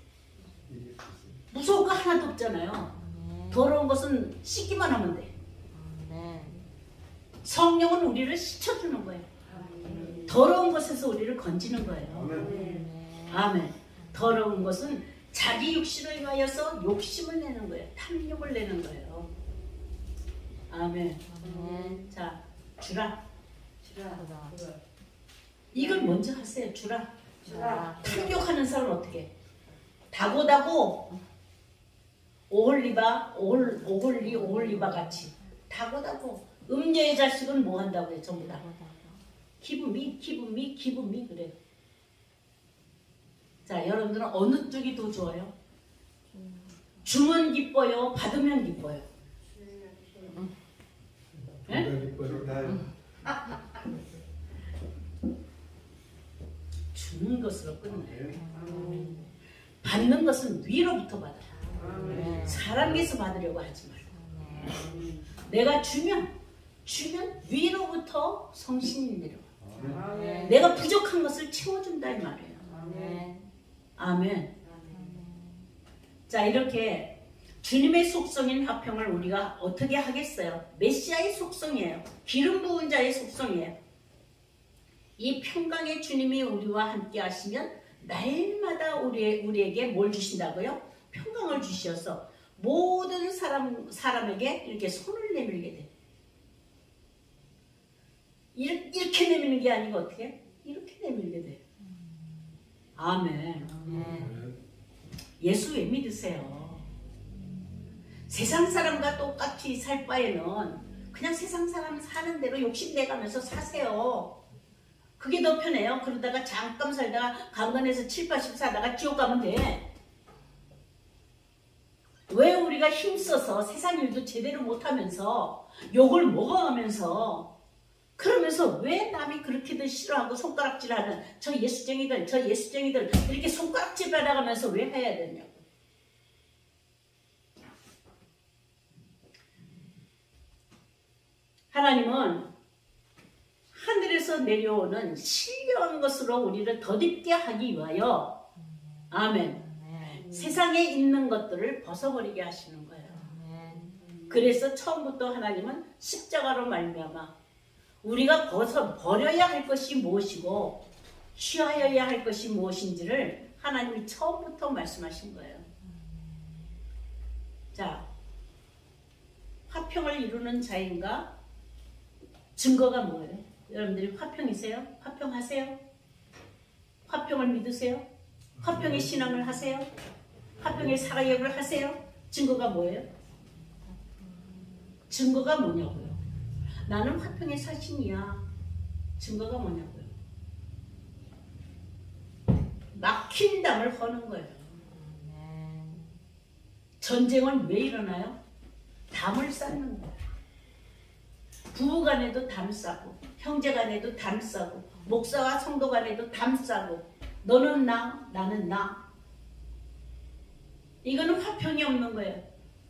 무서운 거 하나도 없잖아요. 더러운 것은 씻기만 하면 돼. 성령은 우리를 씻어주는 거예요. 더러운 것에서 우리를 건지는 거예요. 아멘. 더러운 것은 자기 육신을 위하여서 욕심을 내는 거예요. 탐욕을 내는 거예요. 아멘. 자, 주라. 이걸 먼저 하세요. 주라. 탐욕하는 사람은 어떻게 해? 다고다고 오홀리바 같이 다고다고. 음녀의 자식은 뭐 한다고 해요? 전부 다 기분미 그래. 자, 여러분들은 어느 쪽이 더 좋아요? 주면 기뻐요? 받으면 기뻐요? 네? 주는 것으로 끝나요. 받는 것은 위로부터 받아요. 사람에게서 받으려고 하지 말고. 내가 주면 위로부터 성신이 내려와. 내가 부족한 것을 채워준다 이 말이에요. 아멘. 자, 이렇게 주님의 속성인 화평을 우리가 어떻게 하겠어요? 메시아의 속성이에요. 기름 부은 자의 속성이에요. 이 평강의 주님이 우리와 함께 하시면 날마다 우리에게 뭘 주신다고요? 평강을 주셔서 모든 사람에게 이렇게 손을 내밀게 돼. 이렇게 내미는 게 아니고 어떻게? 이렇게 내밀게 돼. 아멘. 예수 왜 믿으세요? 세상 사람과 똑같이 살 바에는 그냥 세상 사람 사는 대로 욕심내가면서 사세요. 그게 더 편해요. 그러다가 잠깐 살다가 강간에서 7, 80 살다가 지옥 가면 돼. 왜 우리가 힘써서 세상 일도 제대로 못하면서 욕을 먹어가면서 그러면서 왜 남이 그렇게들 싫어하고 손가락질하는 저 예수쟁이들 이렇게 손가락질 받아가면서 왜 해야 되냐고. 하나님은 하늘에서 내려오는 신령한 것으로 우리를 덧입게 하기 위하여 아멘. 세상에 있는 것들을 벗어버리게 하시는 거예요. 그래서 처음부터 하나님은 십자가로 말미암아 우리가 버려야 할 것이 무엇이고 취하여야 할 것이 무엇인지를 하나님이 처음부터 말씀하신 거예요. 자, 화평을 이루는 자인가? 증거가 뭐예요? 여러분들이 화평이세요? 화평하세요? 화평을 믿으세요? 화평의 신앙을 하세요? 화평의 사역을 하세요? 증거가 뭐예요? 증거가 뭐냐고요? 나는 화평의 사신이야. 증거가 뭐냐고요? 막힌 담을 허는 거예요. 전쟁은 왜 일어나요? 담을 쌓는 거예요. 부부간에도 담 싸고 형제간에도 담 싸고 목사와 성도간에도 담 싸고 너는 나, 나는 나. 이거는 화평이 없는 거예요.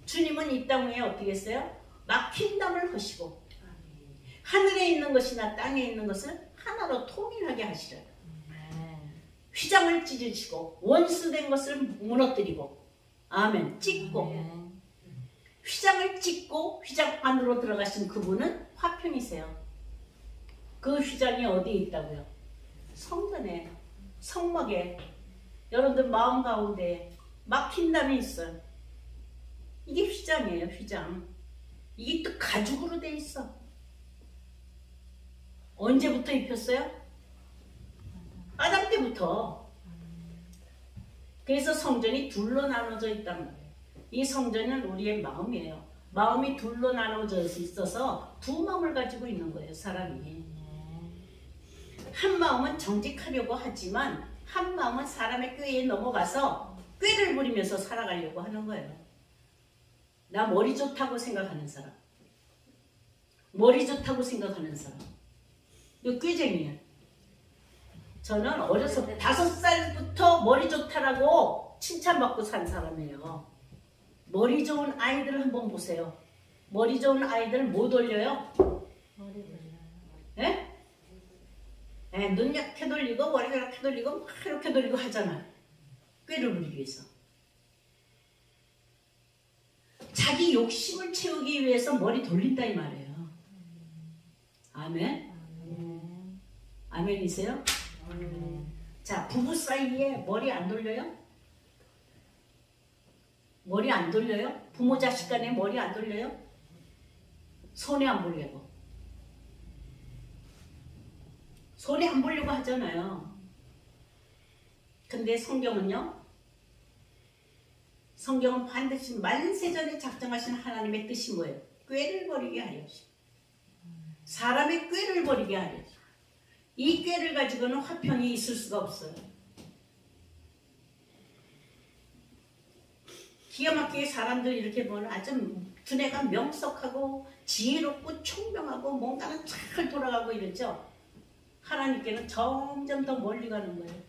주님은 이 땅 위에 어떻게 했어요? 막힌 담을 허시고 하늘에 있는 것이나 땅에 있는 것을 하나로 통일하게 하시려요. 휘장을 찢으시고 원수된 것을 무너뜨리고 아멘. 찢고 휘장을 찢고 휘장 안으로 들어가신 그분은 화평이세요. 그 휘장이 어디에 있다고요? 성전에, 성막에, 여러분들 마음 가운데 막힌 담이 있어요. 이게 휘장이에요. 휘장. 이게 또 가죽으로 돼 있어. 언제부터 입혔어요? 아담 때부터. 그래서 성전이 둘로 나눠져 있단 말이에요. 이 성전은 우리의 마음이에요. 마음이 둘로 나눠져 있어서 두 마음을 가지고 있는 거예요. 사람이. 한 마음은 정직하려고 하지만 한 마음은 사람의 꾀에 넘어가서 꾀를 부리면서 살아가려고 하는 거예요. 나 머리 좋다고 생각하는 사람, 머리 좋다고 생각하는 사람, 이거 꾀쟁이야. 저는 어려서 5살부터 머리 좋다라고 칭찬받고 산 사람이에요. 머리 좋은 아이들 한번 보세요. 머리 좋은 아이들 못 올려요? 예? 예, 눈 이렇게 돌리고 머리가 이렇게 돌리고 막 이렇게 돌리고 하잖아요. 꾀를 부리기 위해서. 자기 욕심을 채우기 위해서 머리 돌린다 이 말이에요. 아멘? 아멘이세요? 자, 부부 사이에 머리 안 돌려요? 머리 안 돌려요? 부모 자식 간에 머리 안 돌려요? 손에 안 보려고. 손에 안 보려고 하잖아요. 근데 성경은요? 성경은 반드시 만세전에 작정하신 하나님의 뜻이 뭐예요? 꾀를 버리게 하려. 사람의 꾀를 버리게 하려. 이 꾀를 가지고는 화평이 있을 수가 없어요. 기가 막히게 사람들 이렇게 보면 아주 두뇌가 명석하고 지혜롭고 총명하고 뭔가는 잘 돌아가고 이러죠. 하나님께는 점점 더 멀리 가는 거예요.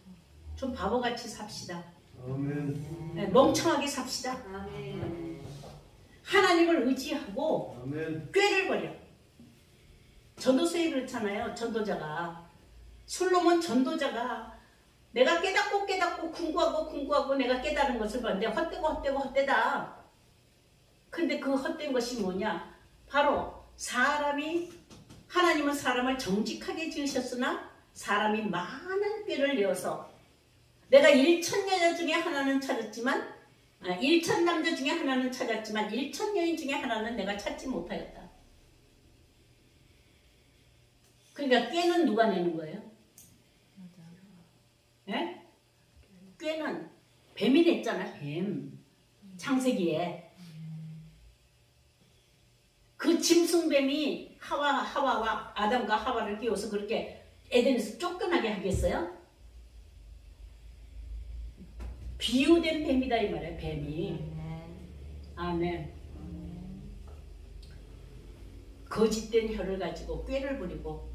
좀 바보같이 삽시다. 아멘. 네, 멍청하게 삽시다. 아멘. 하나님을 의지하고 아멘. 꾀를 버려. 전도서에 그렇잖아요. 전도자가. 솔로몬 전도자가 내가 깨닫고 궁구하고 내가 깨달은 것을 봤는데 헛되다. 근데 그 헛된 것이 뭐냐? 바로 사람이, 하나님은 사람을 정직하게 지으셨으나 사람이 많은 꾀를 내어서 내가 1,000여자 중에 하나는 찾았지만 1,000남자 중에 하나는 찾았지만 1,000여인 중에 하나는 내가 찾지 못하였다. 그러니까 꾀는 누가 내는 거예요? 예? 꾀는 뱀이 냈잖아. 뱀. 창세기에. 그 짐승뱀이 하와와 아담과 하와를 끼워서 그렇게 에덴에서 쫓겨나게 하겠어요? 비유된 뱀이다 이 말이에요. 뱀이. 아멘. 거짓된 혀를 가지고 꾀를 부리고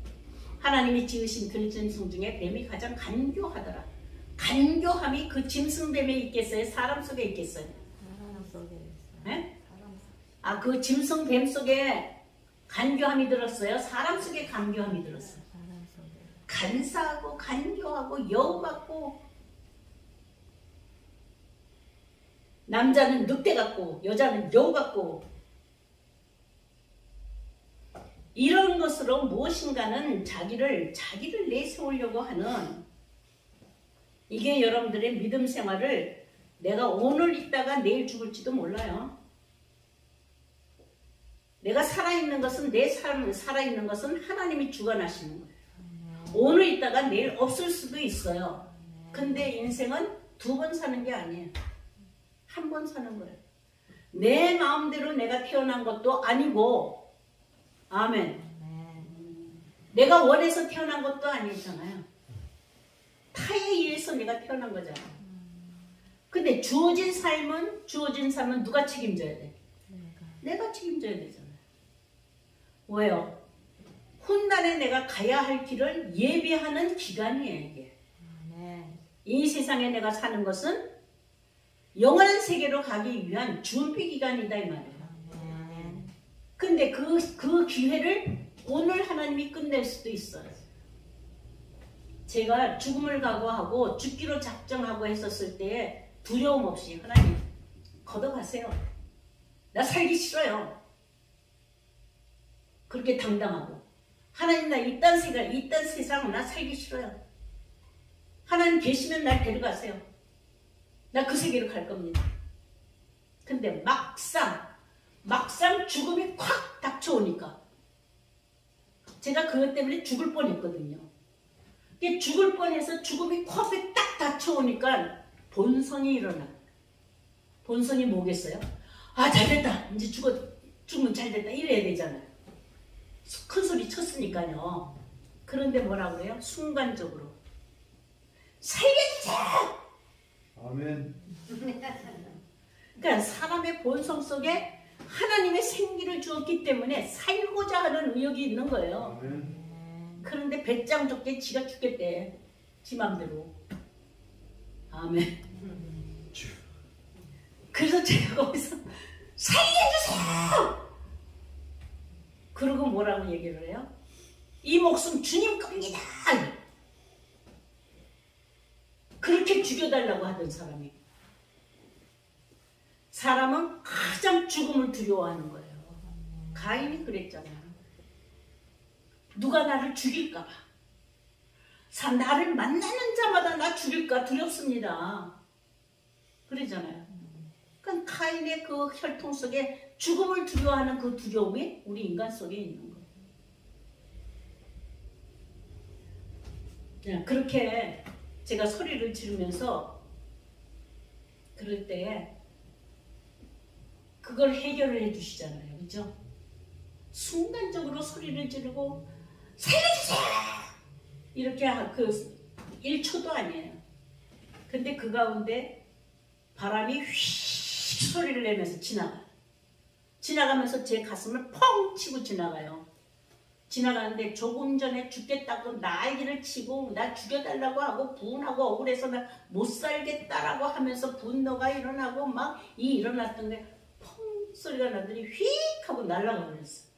하나님이 지으신 들짐승 중에 뱀이 가장 간교하더라. 간교함이 그 짐승뱀에 있겠어요? 사람 속에 있겠어요? 사람 속에 있어요. 네? 사람 속에. 아, 그 짐승뱀 속에 간교함이 들었어요? 사람 속에 간교함이 들었어요? 사람 속에. 간사하고 간교하고 여우 같고, 남자는 늑대 같고 여자는 여우 같고, 이런 것으로 무엇인가는 자기를 내세우려고 하는, 이게 여러분들의 믿음 생활을, 내가 오늘 있다가 내일 죽을지도 몰라요. 내가 살아있는 것은, 내 삶을 살아있는 것은 하나님이 주관하시는 거예요. 오늘 있다가 내일 없을 수도 있어요. 근데 인생은 2번 사는 게 아니에요. 1번 사는 거예요. 내 마음대로 내가 태어난 것도 아니고, 아멘. 내가 원해서 태어난 것도 아니잖아요. 타에 의해서 내가 태어난 거잖아요. 근데 주어진 삶은 누가 책임져야 돼? 내가 책임져야 되잖아요. 왜요? 훗날에 내가 가야 할 길을 예비하는 기간이에요, 이게. 이 세상에 내가 사는 것은 영원한 세계로 가기 위한 준비 기간이다, 이 말이에요. 근데 그 기회를 오늘 하나님이 끝낼 수도 있어요. 제가 죽음을 각오하고 죽기로 작정하고 했었을 때 두려움 없이, 하나님 걷어가세요. 나 살기 싫어요. 그렇게 당당하고, 하나님 나 이딴 세상 나 살기 싫어요. 하나님 계시면 날 데려가세요. 나 그 세계로 갈 겁니다. 근데 막상 죽음이 콱 닥쳐오니까, 제가 그것 때문에 죽을 뻔했거든요. 죽을 뻔해서 죽음이 코앞에 딱 닥쳐오니까 본성이 일어나. 본성이 뭐겠어요? 아, 잘됐다. 이제 죽으면 잘됐다. 이래야 되잖아요. 큰 소리 쳤으니까요. 그런데 뭐라고 해요? 순간적으로 살려주세요. 아멘. 그러니까 사람의 본성 속에 하나님의 생기를 주었기 때문에 살고자 하는 의욕이 있는 거예요. 아멘. 그런데 배짱 좁게 지가 죽겠대. 지 맘대로. 아멘. 그래서 제가 거기서 살려주세요! 그러고 뭐라고 얘기를 해요? 이 목숨 주님 겁니다. 그렇게 죽여달라고 하던 사람이. 사람은 가장 죽음을 두려워하는 거예요. 가인이 그랬잖아요. 누가 나를 죽일까 봐. 나를 만나는 자마다 나 죽일까 두렵습니다. 그러잖아요. 그러니까 가인의 그 혈통 속에 죽음을 두려워하는 그 두려움이 우리 인간 속에 있는 거예요. 그렇게 제가 소리를 지르면서 그럴 때 그걸 해결을 해주시잖아요. 그죠? 순간적으로 소리를 지르고 살려주세요! 이렇게 그 1초도 아니에요. 근데 그 가운데 바람이 휘 소리를 내면서 지나가면서 제 가슴을 펑 치고 지나가요. 지나가는데 조금 전에 죽겠다고 난리를 치고 나 죽여달라고 하고 분하고 억울해서 나 못 살겠다라고 하면서 분노가 일어나고 막 일어났던 게 펑 소리가 나더니 휙 하고 날아가 버렸어.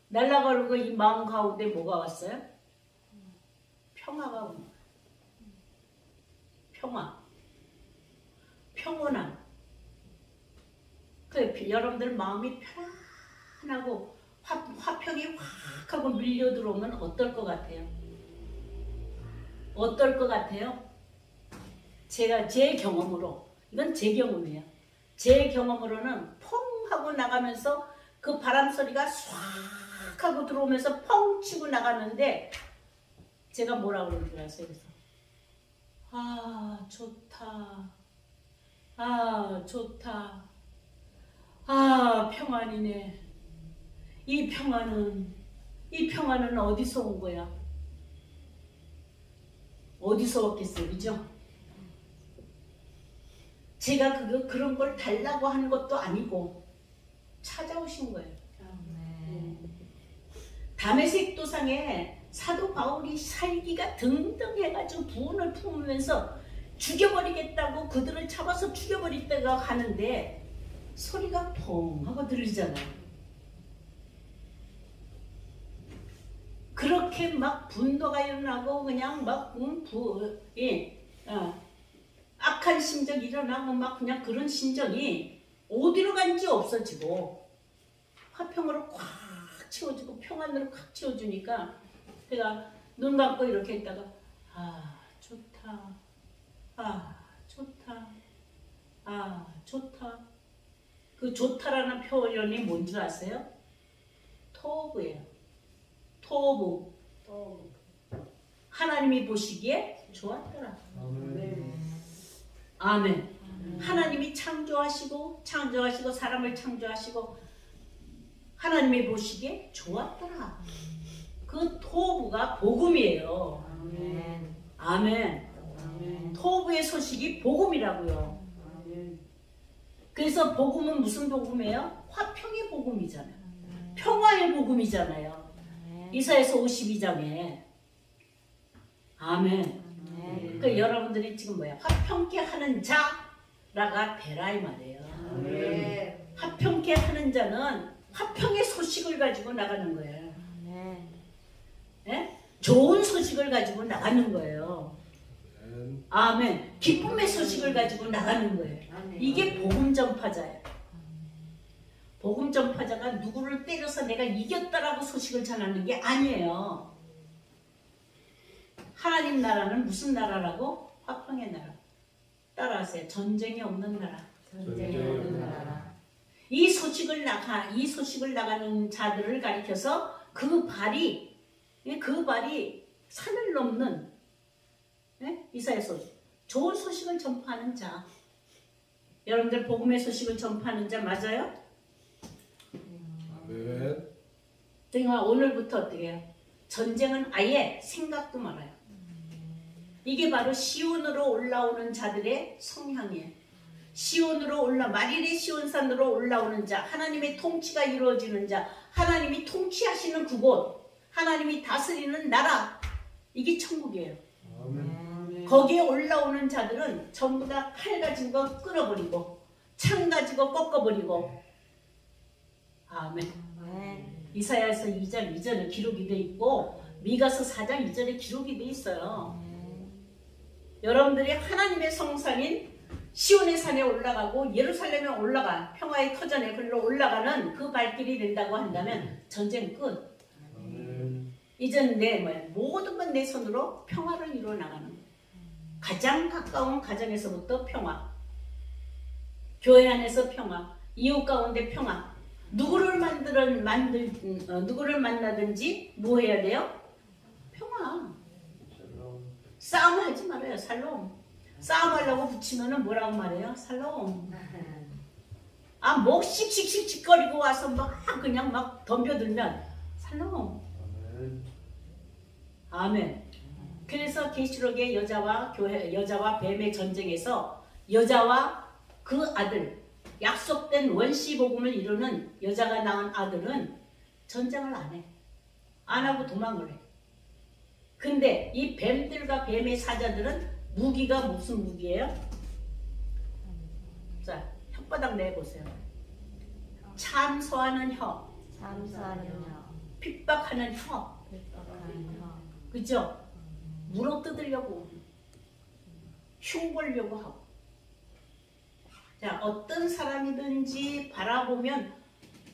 날아가고 이 마음 가운데 뭐가 왔어요? 평화가 온 거예요. 평온함. 여러분들 마음이 편안하고 화평이 확 하고 밀려 들어오면 어떨 것 같아요? 어떨 것 같아요? 제가 제 경험으로, 이건 제 경험이에요. 제 경험으로는 펑 하고 나가면서 그 바람 소리가 swak 하고 들어오면서 펑 치고 나가는데 제가 뭐라고 그러는 줄 아세요? 그래서 아 좋다. 아 좋다. 아 평안이네. 이 평안은 어디서 온 거야? 어디서 왔겠어요? 그죠? 제가 그런 걸 달라고 하는 것도 아니고 찾아오신 거예요. 다메섹 도상에 사도 바울이 살기가 등등해가지고 부은을 품으면서 죽여버리겠다고 그들을 잡아서 죽여버리다고 하는데 소리가 펑 하고 들리잖아요. 그렇게 막 분노가 일어나고 그냥 막 악한 심정이 일어나고 막 그냥 그런 심정이 어디로 간지 없어지고 화평으로 꽉 채워주고 평안으로 꽉 채워주니까 제가 눈 감고 이렇게 있다가 아 좋다, 아 좋다, 아 좋다. 그 좋다라는 표현이 뭔지 아세요? 토브예요. 토브. 하나님이 보시기에 좋았더라. 아멘. 하나님이 창조하시고 사람을 창조하시고 하나님이 보시기에 좋았더라. 그 토브가 복음이에요. 아멘. 토브의 소식이 복음이라고요. 그래서 복음은 무슨 복음이에요? 화평의 복음이잖아요. 평화의 복음이잖아요. 이사야서 52장에. 아멘. 그 여러분들이 지금 뭐야? 화평케 하는 자라가 되라 이 말이에요. 화평케 하는 자는 화평의 소식을 가지고 나가는 거예요. 네? 좋은 소식을 가지고 나가는 거예요. 아멘. 기쁨의 소식을 가지고 나가는 거예요. 이게 복음 전파자예요. 복음 전파자가 누구를 때려서 내가 이겼다라고 소식을 전하는 게 아니에요. 하나님 나라는 무슨 나라라고? 화평의 나라. 따라하세요. 전쟁이 없는 나라. 이 소식을 나가는 자들을 가리켜서 그 발이 산을 넘는 이사야서 좋은 소식을 전파하는 자. 여러분들 복음의 소식을 전파하는 자 맞아요? 아멘. 그러니까 오늘부터 어떻게 해요? 전쟁은 아예 생각도 말아요. 이게 바로 시온으로 올라오는 자들의 성향이에요. 마릴의 시온산으로 올라오는 자, 하나님의 통치가 이루어지는 자, 하나님이 통치하시는 그곳, 하나님이 다스리는 나라, 이게 천국이에요. 아멘. 거기에 올라오는 자들은 전부 다 칼 가진 거 끊어버리고 창 가지고 꺾어버리고. 아멘. 이사야서 2장 2절에 기록이 돼 있고 미가서 4장 2절에 기록이 돼 있어요. 여러분들이 하나님의 성산인 시온의 산에 올라가고 예루살렘에 올라가 평화의 터전에 글로 올라가는 그 발길이 된다고 한다면 전쟁 끝. 이젠 모든 건 내 손으로 평화를 이루어 나가는 거예요. 가장 가까운 가정에서부터 평화, 교회 안에서 평화, 이웃 가운데 평화. 누구를 만나든지 뭐 해야 돼요? 평화. 싸움하지 말아요. 살롬. 싸움하려고 붙이면은 뭐라고 말해요? 살롬. 목 씩씩씩거리고 와서 그냥 덤벼들면 살롬. 아멘. 그래서 계시록의 여자와 뱀의 전쟁에서 여자와 그 아들, 약속된 원시 복음을 이루는 여자가 낳은 아들은 전쟁을 안 해. 안 하고 도망을 해. 근데 이 뱀들과 뱀의 사자들은 무기가 무슨 무기예요? 자, 혓바닥 내보세요. 참소하는 혀, 핍박하는 혀, 그죠? 물어뜯으려고, 흉보려고 하고. 자, 어떤 사람이든지 바라보면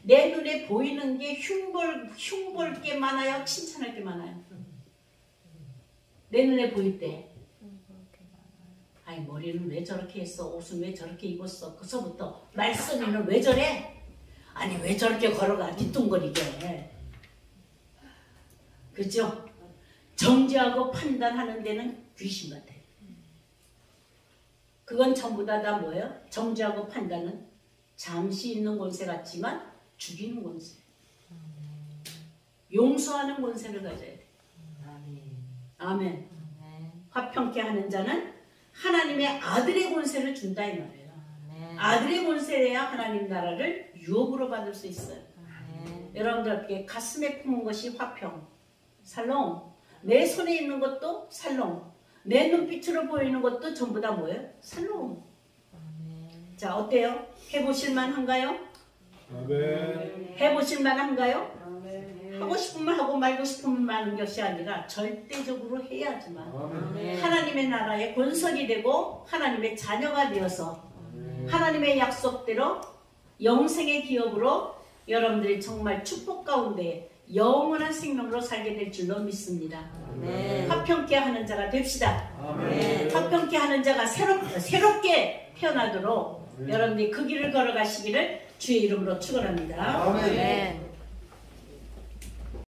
내 눈에 보이는 게 흉볼 게 많아요? 칭찬할 게 많아요? 내 눈에 보일 때. 아이, 머리는 왜 저렇게 했어? 옷은 왜 저렇게 입었어? 그서부터 말씀이는 왜 저래? 아니, 왜 저렇게 걸어가? 뒤뚱거리게. 그죠? 정죄하고 판단하는 데는 귀신 같아요. 그건 전부 다 뭐예요? 정죄하고 판단은 잠시 있는 권세 같지만 죽이는 권세. 용서하는 권세를 가져야 돼. 아멘. 화평케 하는 자는 하나님의 아들의 권세를 준다 이 말이에요. 아들의 본세례야 하나님 나라를 유업으로 받을 수 있어요. 아멘. 여러분들께 가슴에 품은 것이 화평, 살롱. 내 손에 있는 것도 살롱. 내 눈빛으로 보이는 것도 전부 다 뭐예요? 살롱. 아멘. 자, 어때요? 해보실 만한가요? 아멘. 해보실 만한가요? 아멘. 하고 싶으면 하고 말고 싶으면 마는 것이 아니라 절대적으로 해야지만 아멘. 하나님의 나라의 권석이 되고 하나님의 자녀가 되어서 하나님의 약속대로 영생의 기업으로 여러분들이 정말 축복 가운데 영원한 생명으로 살게 될 줄로 믿습니다. 아멘. 화평케 하는 자가 됩시다. 아멘. 화평케 하는 자가 새롭게 태어나도록 여러분들이 그 길을 걸어가시기를 주의 이름으로 축원합니다. 아멘. 아멘.